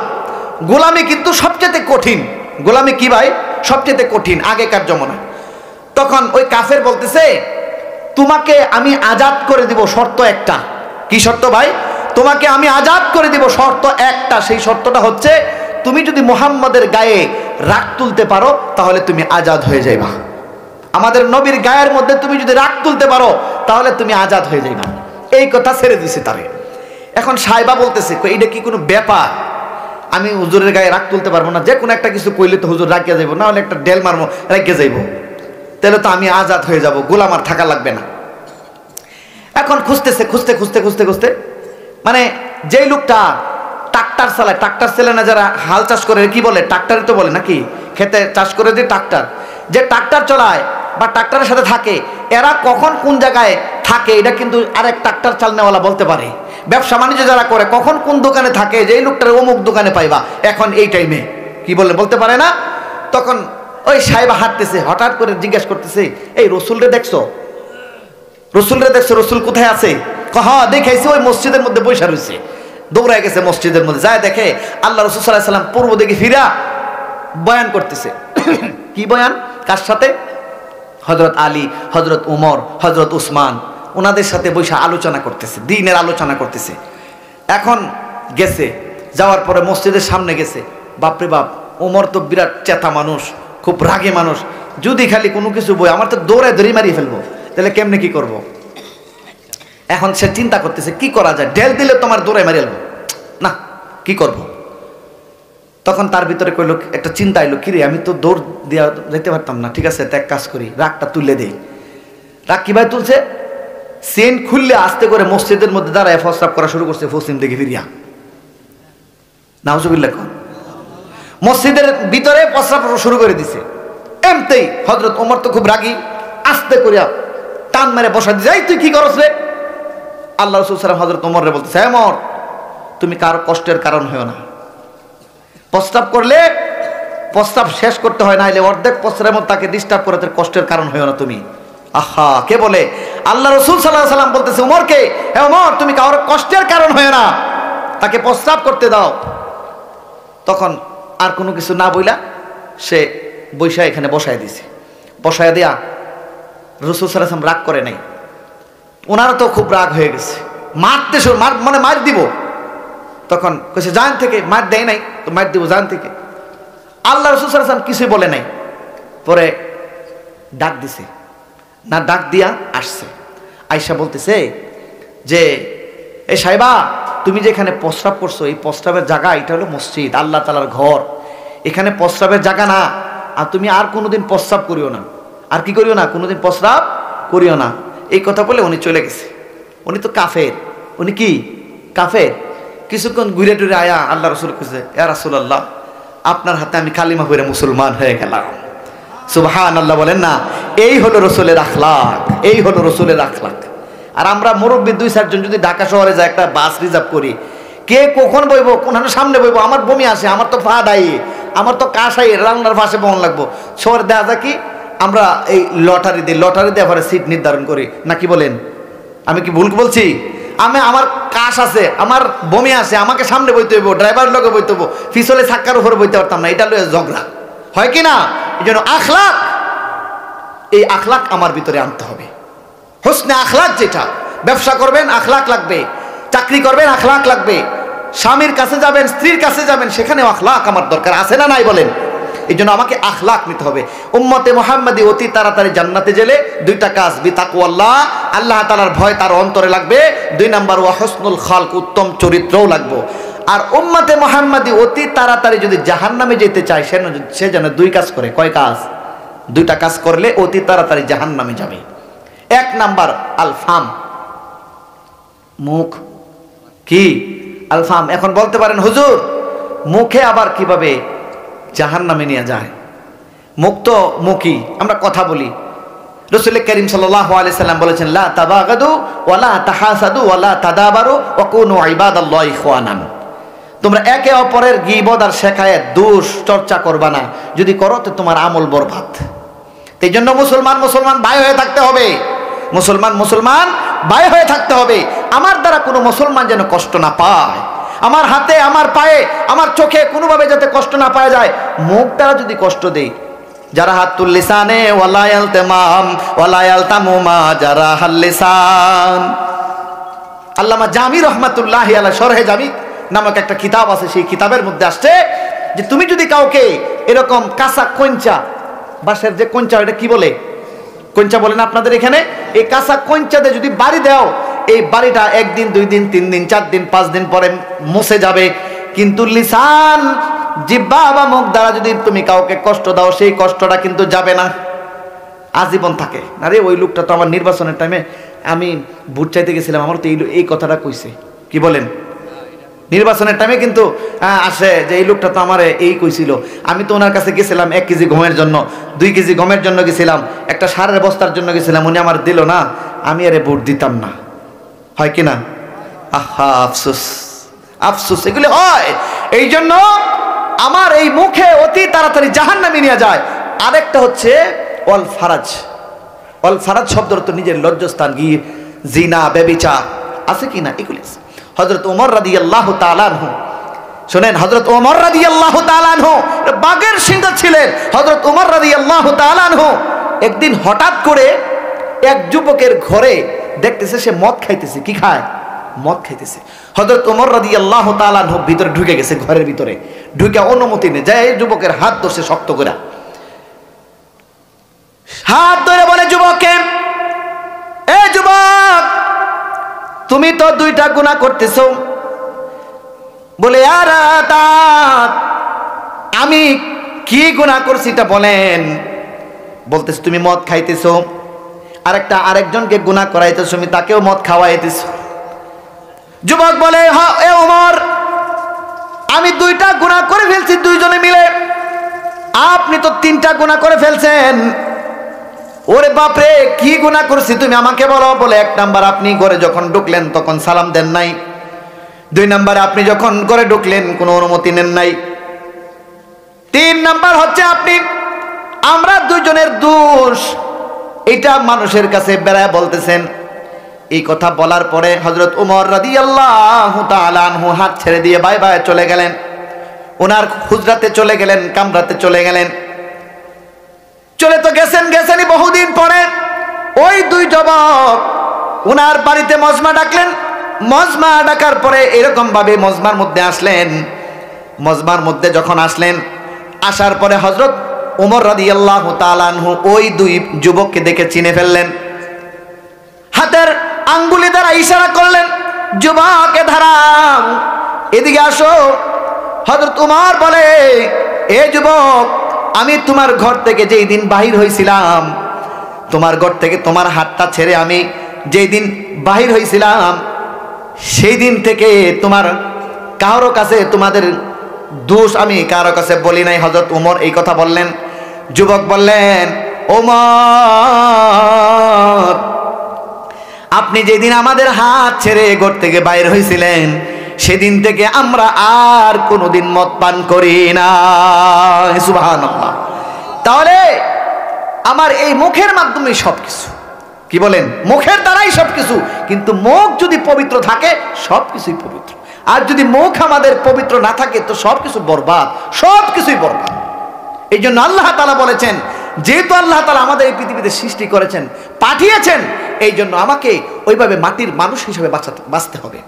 গোলামি কিন্তু সবচেয়ে কঠিন। গোলামি কি ভাই? সবচেয়ে কঠিন আগেকার জমানায়। তখন ওই কাফের বলতেছে তোমাকে আমি আজাদ করে দিব, শর্ত একটা। কি শর্ত ভাই? তোমাকে আমি আজাদ করে দিব, শর্ত একটা। সেই শর্তটা হচ্ছে তুমি যদি মুহাম্মাদের গায়ে রাগ তুলতে পারো তাহলে তুমি আজাদ হয়ে যাইবা। আমাদের নবীর গায়ের মধ্যে তুমি যদি রাগ তুলতে পারো তাহলে তুমি আজাদ হয়ে যাইবা। এই কথা ছেড়ে দিছে তারে। এখন সাহেবা বলতেছে এইটা কি কোনো ব্যাপার, আমি হুজুরের গায়ে রাগ তুলতে পারবো না, যে কোনো একটা কিছু কইলে তো হুজুর রাগিয়া যাইব, না হলে একটা ডেল মারবো রাগিয়া যাইব, তাহলে তো আমি আজাদ হয়ে যাব, গোলাম আর থাকা লাগবে না। এখন খুঁজতেছে, খুঁজতে খুঁজতে খুঁজতে খুঁজতে মানে যেই লোকটা ট্রাক্টর চালায়, ট্রাক্টর চালায় না যারা হাল চাষ করে, কি বলে ট্রাক্টরই তো বলে নাকি, খেতে চাষ করে যে ট্রাক্টর, যে ট্রাক্টর চালায় বা ট্রাক্টরের সাথে থাকে, এরা কখন কোন জায়গায় থাকে এটা কিন্তু আরেক ট্রাক্টর চালনেওয়ালা বলতে পারে। ব্যবসা বাণিজ্য যারা করে কখন কোন দোকানে থাকে, যে এই লোকটার অমুক দোকানে পাইবা এখন এই টাইমে, কি বলে বলতে পারে না। তখন ওই সাহেবা হাঁটতেছে, হঠাৎ করে জিজ্ঞেস করতেছে, এই রসুলরে দেখছো, রসুলরে দেখছো, রসুল কোথায় আছে? হ্যাঁ দেখাইছে, ওই মসজিদের মধ্যে বৈশা রয়েছে। দৌড়ায় গেছে মসজিদের মধ্যে, যায় দেখে আল্লাহ রসুল সাল্লাল্লাহু আলাইহি সাল্লাম পূর্ব দিকে ফিরা বয়ান করতেছে। কি বয়ান? কার সাথে? হযরত আলী, হযরত উমর, হযরত উসমান, ওনাদের সাথে বৈশা আলোচনা করতেছে, দ্বীনের আলোচনা করতেছে। এখন গেছে, যাওয়ার পরে মসজিদের সামনে গেছে, বাপরে বাপ, উমর তো বিরাট চেতা মানুষ, খুব রাগে মানুষ, যদি খালি কোনো কিছু বই আমার তো দৌড়ে ধরে মারিয়ে ফেলবো, তাহলে কেমনে কি করব। এখন সে চিন্তা করতেছে কি করা যায়, ঢেল দিলে তোমার দৌড়ে মারিয়ে ফেলবো না, কি করব। তখন তার ভিতরে কইলো, একটা চিন্তা এলো, কিরে আমি তো দৌড় দেওয়া যেতে পারতাম না, ঠিক আছে এক কাজ করি, রাগটা তুলে দেই। রাগ কিভাবে তুলছে? সেন খুললে আস্তে করে মসজিদের মধ্যে দাঁড়ায় প্রস্রাব করা শুরু করছে পশ্চিম দিকে ফিরিয়া। নাউজুবিল্লাহ। মসজিদের ভিতরে প্রস্রাব শুরু করে দিছে। এমতেই হযরত ওমর তো খুব রাগী, আস্তে করিয়া টান মেরে বসা দিয়ে, এই তুই কি করছ রে? আল্লাহ রাসূল সাল্লাল্লাহু আলাইহি ওয়াসাল্লাম হযরত ওমরে বলতেছে, হে ওমর, তুমি কারো কষ্টের কারণ হয়ো না। প্রস্রাব করলে প্রস্রাব শেষ করতে হয়, না হলে অর্ধেক প্রস্রাবের মধ্যে তাকে ডিস্টার্ব করে, তার কষ্টের কারণ হয়ো না তুমি। আহা, কে বলে? আল্লাহ রাসূল সাল্লাল্লাহু আলাইহি ওয়াসাল্লাম বলতেছে ওমরকে, হে ওমর, তুমি কারো কষ্টের কারণ হয়ো না, তাকে প্রস্রাব করতে দাও। তখন আর কোনো কিছু না বইলা সে বৈশা এখানে বসায় দিছে। বসায় দেয়া রাসূল সাল্লাল্লাহু আলাইহি ওয়াসাল্লাম রাগ করে নাই, ওনারও তো খুব রাগ হয়ে গেছে, মারতে শুরু, মানে মার দিব। তখন কইছে জান থেকে, মার দেয় নাই তো মার দিব জান থেকে। আল্লাহ রাসূল সাল্লাল্লাহু আলাইহি ওয়াসাল্লাম কিছুই বলে নাই। পরে ডাক দিছে, না ডাক দিয়া আসছে, আয়েশা বলতেছে যে এই সাহেবা, তুমি যে এখানে প্রস্রাব করছো, এই প্রস্রাবের জায়গা, এটা হলো মসজিদ, আল্লাহ তাআলার ঘর, এখানে প্রস্রাবের জায়গা না, আর তুমি আর কোনোদিন প্রস্রাব করিও না, আর কি করিও না, কোনোদিন প্রস্রাব করিও না। এই কথা বলে উনি চলে গেছে। উনি তো কাফের, উনি কি কাফের। কিছুক্ষণ ঘুরে টুরে আয়া আল্লাহ রাসূল কইছে, ইয়া রাসূলুল্লাহ, আপনার হাতে আমি কালিমা পড়ে মুসলমান হয়ে গেলাম। সুবহানাল্লাহ বলেন না। এই হলো রাসূলের আখলাক, এই হলো রাসূলের আখলাক। আর আমরা মুরব্বী 2-4 জন যদি ঢাকা শহরে যায়, একটা বাস রিজার্ভ করি, কে কখন বইবো, কোনখানে সামনে বইবো, আমার বমি আসে, আমার তো ফা ডাই, আমার তো কাশাই, রান্নার পাশে বহন লাগবো। শহরে দেখা যায় কি, আমরা এই লটারি দিই, লটারি দিয়ে পরে সিট নির্ধারণ করি, নাকি বলেন? আমি কি ভুল বলছি? আমার কাশ আছে, আমার বমি আসে, আমাকে সামনে বইতে হইব, ড্রাইভার লোকে বইতে হইব, পিছলে চাক্কার উপরে বইতে পারতাম না, এটা লয়ে ঝগড়া হয় কি না? এই জন্য আখলাক, এই আখলাক আমার ভিতরে আনতে হবে। হোসনে আখলাক, যেটা ব্যবসা করবেন আখলাক লাগবে, চাকরি করবেন আখলাক লাগবে, স্বামীর কাছে যাবেন, স্ত্রীর কাছে যাবেন, সেখানেও আখলাক আমার দরকার আছে না নাই বলেন? এই জন্য আমাকে আখলাক নিতে হবে। উম্মতে মুহাম্মাদি অতি তাড়াতাড়ি জান্নাতে গেলে 2টা কাজ, বিতাকওয়াল্লাহ, আল্লাহ তাআলার ভয় তার অন্তরে লাগবে, 2 নাম্বার ওয়া হুসনুল খালক, উত্তম চরিত্রও লাগবে। আর উম্মতে মুহাম্মাদি অতি তাড়াতাড়ি যদি জাহান্নামে যেতে চায়, সে যেন 2 কাজ করে। কয় কাজ? 2টা কাজ করলে অতি তাড়াতাড়ি জাহান্নামে যাবে। 1 নাম্বার আল ফাম, মুখ। কি আল ফাম? এখন বলতে পারেন হুজুর, মুখে আবার কিভাবে জাহান্নামে নিয়ে যায়? মুখ তো মুখই, আমরা কথা বলি। রাসূল করিম সাল্লাল্লাহু আলাইহি সাল্লাম বলেছেন, লা তাবাগাদু ওয়ালা তাহাসাদু ওয়ালা তাদাবারু ওয়া কুনু ইবাদাল্লাহি ইখওয়ানান। তোমরা একে অপরের গীবত আর শেখায়েত, দোষ চর্চা করবা না, যদি করো তো তোমার আমল বরবাদ। এই জন্য মুসলমান ভাই হয়ে থাকতে হবে, মুসলমান ভাই হয়ে থাকতে হবে। আমার দ্বারা কোনো মুসলমান যেন কষ্ট না পায়, আমার হাতে, আমার পায়ে, আমার চোখে কোনোভাবে যাতে কষ্ট না পাওয়া যায়। মুখ দ্বারা যদি কষ্ট দেই, যারা হাতুল লিসানে ওয়ালা ইয়ালতামাম ওয়ালা ইয়ালতামু মা যারা হাল লিসান। আল্লামা জামি রহমাতুল্লাহি আলাইহি শরহে জামি নামক একটা কিতাব আছে, সেই কিতাবের মধ্যে আসছে যে তুমি যদি কাউকে এরকম কাঁচা কঞ্চা, বাঁশের যে কঞ্চা, এটা কি বলে? কঞ্চা বলেন আপনাদের এখানে, এই কাঁচা কঞ্চাতে যদি বাড়ি দাও, এই বাড়িটা 1 দিন 2 দিন 3 দিন 4 দিন 5 দিন পরে মুছে যাবে। কিন্তু লিসান, জিহ্বা বা মুখ দ্বারা যদি তুমি কাউকে কষ্ট দাও, সেই কষ্টটা কিন্তু যাবে না, আজীবন থাকে। আরে ওই লোকটা তো আমার নির্বাচনের টাইমে আমি ভোট চাইতে গেছিলাম, আমার তো এই কথাটা কইছে, কি বলেন? নির্বাচনের টাইমে কিন্তু আসে যে এই লোকটা তো আমার এই কইছিল, আমি তো ওনার কাছে গেছিলাম 1 কেজি গমের জন্য, 2 কেজি গমের জন্য গেছিলাম, একটা সারের বস্তার জন্য গেছিলাম, উনি আমার দিল না, আমি আরে ভোট দিতাম না। হয় কি না? আহা, আফসোস আফসোস, এগুলি হয়। এই জন্য আমার এই মুখে অতি তাড়াতাড়ি জাহান্নামে নিয়ে যায়। আরেকটা হচ্ছে অল ফারাজ। অল ফারাজ শব্দের তো নিজের লজ্জাস্থান, গিয়ে জিনা, ব্যভিচার আছে কি না, এগুলি আছে। হযরত ওমর রাদিয়াল্লাহু তাআলা আনহু, শুনেন, হযরত ওমর রাদিয়াল্লাহু তাআলা আনহু বাঘের সিংহ ছিলেন। হযরত ওমর রাদিয়াল্লাহু তাআলা আনহু একদিন হঠাৎ করে এক যুবকের ঘরে দেখতেছে সে মদ খাইতেছে। কি খায়? মদ খাইতেছে। হযরত ওমর রাদিয়াল্লাহু তাআলা আনহু ভিতরে ঢুকে গেছে, ঘরের ভিতরে ঢুকে অনুমতি নেই, যায় যুবকের হাত ধরছে শক্ত করে, হাত ধরে বলে, যুবককে, এ যুবক, তুমি তো 2টা গুনাহ করতেছো। বলে, আর আমি কি গুনাহ করছি এটা বলেন। বলতেছ তুমি মদ খাইতেছো, আরেকজনকে গুনাহ করাইতেছো, তুমি তাকেও মদ খাওয়াইতেছো। যুবক বলে, হ্যাঁ এ ওমর, আমি 2টা গুনাহ করে ফেলছি, 2 জনে মিলে। আপনি তো 3টা গুনাহ করে ফেলছেন। ওরে বাপরে, কি গুনাহ করছি তুমি আমাকে বলো। বলে, 1 নাম্বার, আপনি ঘরে যখন ঢুকলেন তখন সালাম দেন নাই। 2 নাম্বারে, আপনি যখন ঘরে ঢুকলেন কোনো অনুমতি নেন নাই। 3 নাম্বার হচ্ছে আমরা 2 জনের দোষ, এটা মানুষের কাছে বেড়ায় বলতেছেন। এই কথা বলার পরে হযরত ওমর রাদিয়াল্লাহু তাআলা আনহু হাত ছেড়ে দিয়ে বাই বাই চলে গেলেন, ওনার হুজরাতে চলে গেলেন, কামরাতে চলে গেলেন। চলে তো গেছেনই বহুদিন পরে ওই 2 যুবক ওনার বাড়িতে মজমা ডাকলেন। মজমা ডাকার পরে এরকম ভাবে মজমার মধ্যে আসলেন। মজমার মধ্যে যখন আসলেন, আসার পরে হযরত ওমর রাদিয়াল্লাহু তাআলা আনহু ওই 2 যুবককে দেখে চিনে ফেললেন। হাতের আঙ্গুলি দ্বারা ইশারা করলেন, যুবককে দাঁড়াও, এদিকে আসো। হযরত ওমর বলে, এ যুবক, আমি তোমার ঘর থেকে যেই দিন বাহির হয়েছিলাম, তোমার ঘর থেকে তোমার হাতটা ছেড়ে আমি যেই দিন বাহির হয়েছিলাম, সেই দিন থেকে তোমার কারো কাছে তোমাদের দোষ আমি কারো কাছে বলি নাই। হযরত ওমর এই কথা বললেন। যুবক বললেন, ওমর, আপনি যেদিন আমাদের হাত ছেড়ে ঘর থেকে বাইর হয়েছিলেন, সেদিন থেকে আমরা আর কোনোদিন মদ পান করি না। সুবহানাল্লাহ। তাহলে আমার এই মুখের মাধ্যমে সবকিছু, কি বলেন, মুখের দ্বারাই সবকিছু। কিন্তু মুখ যদি পবিত্র থাকে সবকিছুই পবিত্র, আর যদি মুখ আমাদের পবিত্র না থাকে তো সবকিছু বরবাদ, সবকিছুই বরবাদ। এই জন্য আল্লাহ তাআলা বলেছেন, যেহেতু আল্লাহ তাআলা আমাদের এই পৃথিবীতে সৃষ্টি করেছেন, পাঠিয়েছেন, এই জন্য আমাকে ওইভাবে মাটির মানুষ হিসেবে বাঁচতে হবে।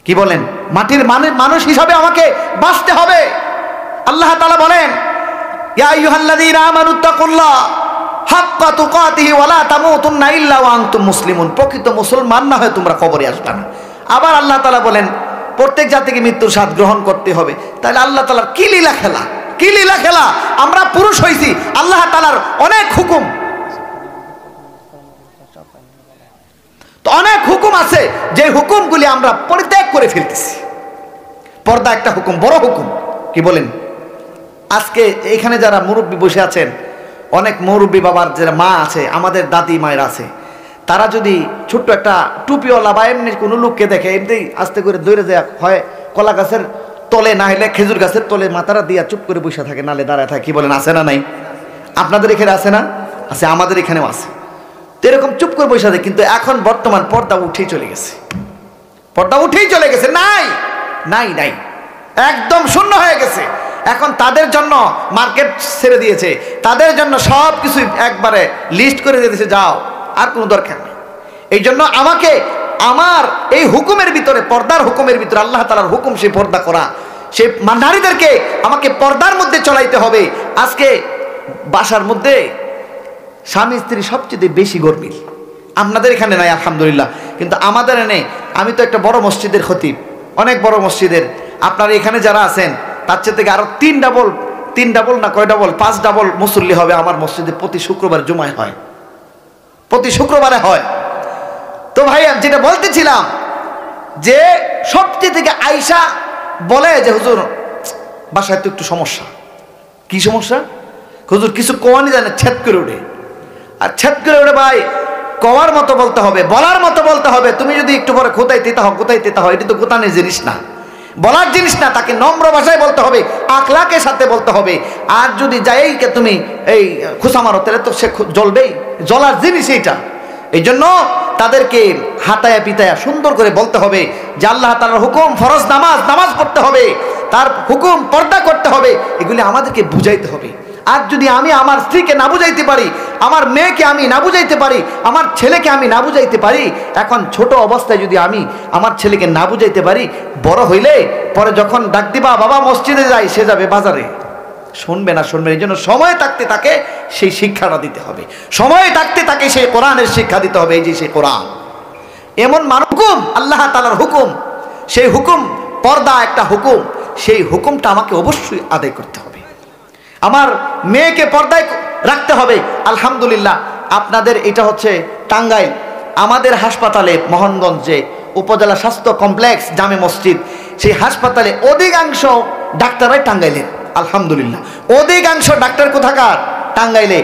কি বলেন, মাটির মানুষ হিসাবে আমাকে বাঁচতে হবে। আল্লাহ তাআলা বলেন, ইয়া আইয়ুহাল্লাযীনা আমানুত্তাকুল্লাহ হাক্কা তুকাতিহি ওয়া লা তামুতুন্না ইল্লা ওয়া আনতুম মুসলিমুন। প্রকৃত মুসলমান না হয়ে তোমরা কবরে আসবে না। আবার আল্লাহ তাআলা বলেন, প্রত্যেক জাতিকে মৃত্যুর স্বাদ গ্রহণ করতে হবে। তাহলে আল্লাহ তাআলার কি লীলা খেলা, কি লীলা খেলা। আমরা পুরুষ হইছি, আল্লাহ তাআলার অনেক হুকুম, তো অনেক হুকুম আছে, যে হুকুমগুলি আমরা পরিত্যাগ করে ফেলতেছি। পর্দা একটা হুকুম, বড় হুকুম। কি বলেন, আজকে এখানে যারা মুরব্বী বসে আছেন, অনেক মুরব্বী বাবার যারা মা আছে, আমাদের দাদি মায়ের আছে, তারা যদি ছোট্ট একটা টুপিওয়ালা বা এমনি কোনো লোককে দেখে, এমনি আস্তে করে দৌড়ে যায়, হয় কলা গাছের তলে, না হলে খেজুর গাছের তলে মাথাটা দিয়া চুপ করে বসে থাকে, নালে দাঁড়ায় থাকে। কি বলেন, আছে না নাই? আপনাদের এখানে আছে না? আছে, আমাদের এখানেও আছে। তো এরকম চুপ করে বসে থাকে। কিন্তু এখন বর্তমান পর্দা উঠেই চলে গেছে, পর্দা উঠেই চলে গেছে, নাই নাই নাই, একদম শূন্য হয়ে গেছে। এখন তাদের জন্য মার্কেট ছেড়ে দিয়েছে, তাদের জন্য সব কিছু একবারে লিস্ট করে দিয়েছে, যাও, আর কোনো দরকার নেই। এই জন্য আমাকে আমার এই হুকুমের ভিতরে, পর্দার হুকুমের ভিতরে, আল্লাহ তাআলার হুকুম, সেই পর্দা করা, সেই নারীদেরকে আমাকে পর্দার মধ্যে চলাইতে হবে। আজকে বাসার মধ্যে স্বামী স্ত্রী সবচেয়ে বেশি গর্বিল। আপনাদের এখানে নাই আলহামদুলিল্লাহ, কিন্তু আমাদের এনে, আমি তো একটা বড় মসজিদের খতিব, অনেক বড় মসজিদের, আপনারা এখানে যারা আছেন তার চেয়ে থেকে আরো 3 ডাবল না কয় ডাবল 5 ডাবল মুসল্লি হবে আমার মসজিদে। প্রতি শুক্রবার জুমায় হয়, প্রতি শুক্রবারে হয়। তো ভাই যেটা বলতেছিলাম যে সবচেয়ে থেকে আয়েশা বলে যে হুজুর বাসায় তো একটু সমস্যা। কি সমস্যা? হুজুর কিছু কোয়ানি জানে, ছেদ করে ওঠে। আর ছেদ করে ওঠে ভাই, কওয়ার মতো বলতে হবে, বলার মতো বলতে হবে। তুমি যদি একটু পরে কোথায় তেতা হয়, এটা তো গোতানের জিনিস না, বলার জিনিস না। তাকে নম্র ভাষায় বলতে হবে, আখলাকের সাথে বলতে হবে। আর যদি যাইকে তুমি এই খুশা মারো, তাহলে তো সে জ্বলবেই, জ্বলার জিনিস এইটা। এই জন্য তাদেরকে হাতায়া পিতায়া সুন্দর করে বলতে হবে যে আল্লাহ তাআলার হুকুম, ফরজ নামাজ পড়তে হবে, তার হুকুম পর্দা করতে হবে, এগুলি আমাদেরকে বুঝাইতে হবে। আর যদি আমি আমার স্ত্রীকে না বুঝাইতে পারি, আমার মেয়েকে আমি না বুঝাইতে পারি, আমার ছেলেকে আমি না বুঝাইতে পারি, এখন ছোট অবস্থায় যদি আমি আমার ছেলেকে না বুঝাইতে পারি, বড় হইলে পরে যখন ডাক দিবা বাবা মসজিদে যাই, সে যাবে বাজারে, শুনবে না। এই জন্য সময় থাকতে তাকে সেই শিক্ষাটা দিতে হবে, সময় থাকতে তাকে সেই কোরআনের শিক্ষা দিতে হবে। এই যে সেই কোরআন এমন হুকুম, আল্লাহ তাআলার হুকুম, সেই হুকুম পর্দা একটা হুকুম, সেই হুকুমটা আমাকে অবশ্যই আদায় করতে হবে। আমার মেয়েকে পর্দায় রাখতে হবে। আলহামদুলিল্লাহ, আপনাদের এটা হচ্ছে টাঙ্গাইল, আমাদের হাসপাতালে মোহনগঞ্জে উপজেলা স্বাস্থ্য কমপ্লেক্স জামে মসজিদ, সেই হাসপাতালে অধিকাংশ ডাক্তাররাই টাঙ্গাইলের। আলহামদুলিল্লাহ, অধিকাংশ ডাক্তার কোথাকার? টাঙ্গাইলে।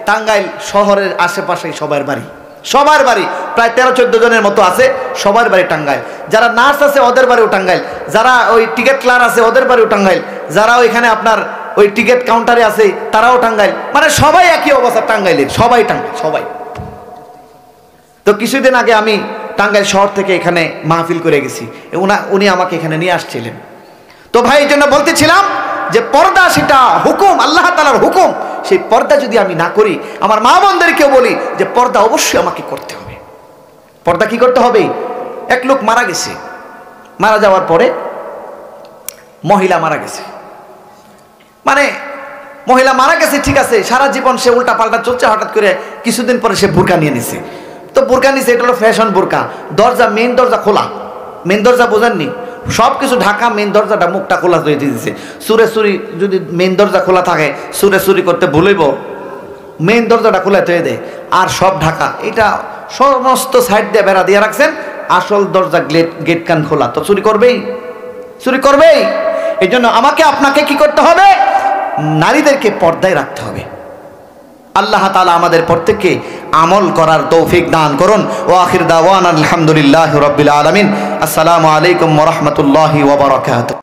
টাঙ্গাইল শহরের আশেপাশে সবার বাড়ি প্রায় 13-14 জনের মতো আছে, সবার বাড়ি টাঙ্গাইল। যারা নার্স আছে ওদের বাড়িও টাঙ্গাইল, যারা ওই টিকিট ক্লার্ক আছে ওদের বাড়িও টাঙ্গাইল, যারা ওইখানে আপনার ওই টিকিট কাউন্টারে আছে তারাও টাঙ্গাইল। মানে সবাই একই অবস্থা টাঙ্গাইলের, সবাই টাঙ্গাইল, সবাই। তো কিছুদিন আগে আমি টাঙ্গাইল শহর থেকে এখানে মাহফিল করে গেছি, উনি আমাকে এখানে নিয়ে আসছিলেন। তো ভাই এই জন্য বলতেছিলাম যে পর্দা সেটা হুকুম, আল্লাহ তাআলার হুকুম। সেই পর্দা যদি আমি না করি, আমার মা বোনদেরকেও বলি যে পর্দা অবশ্যই আমাকে করতে হবে। পর্দা কি করতে হবে? এক লোক মারা গেছে, মারা যাওয়ার পরে মহিলা মারা গেছে, মানে মহিলা মারা গেছে, ঠিক আছে, সারা জীবন সে উল্টা পাল্টা চলছে, হঠাৎ করে কিছুদিন পরে সে বোরকা নিয়ে নিছে। তো বোরকা নিছে, এটা হলো ফ্যাশন বোরকা, দরজা মেন দরজা খোলা, মেন দরজা বোঝেননি, সব কিছু ঢাকা, মেন দরজাটা মুখটা খোলা হয়ে দিয়েছে। চুরি যদি মেন দরজা খোলা থাকে, চুরি করতে ভুলইব, মেন দরজাটা খোলা হয়ে দেয়, আর সব ঢাকা। এটা সমস্ত সাইড দিয়ে বেড়া দিয়ে রাখছেন, আসল দরজা গেট কান খোলা, তো চুরি করবেই। এই জন্য আমাকে আপনাকে কি করতে হবে? নারীদেরকে পর্দায় রাখতে হবে। আল্লাহ তাআলা আমাদের প্রত্যেককে আমল করার তৌফিক দান করুন। ওয়া আখির দাওয়ানা আলহামদুলিল্লাহি রাব্বিল আলামিন। আসসালামু আলাইকুম ওয়া রাহমাতুল্লাহি ওয়া বারাকাতুহু।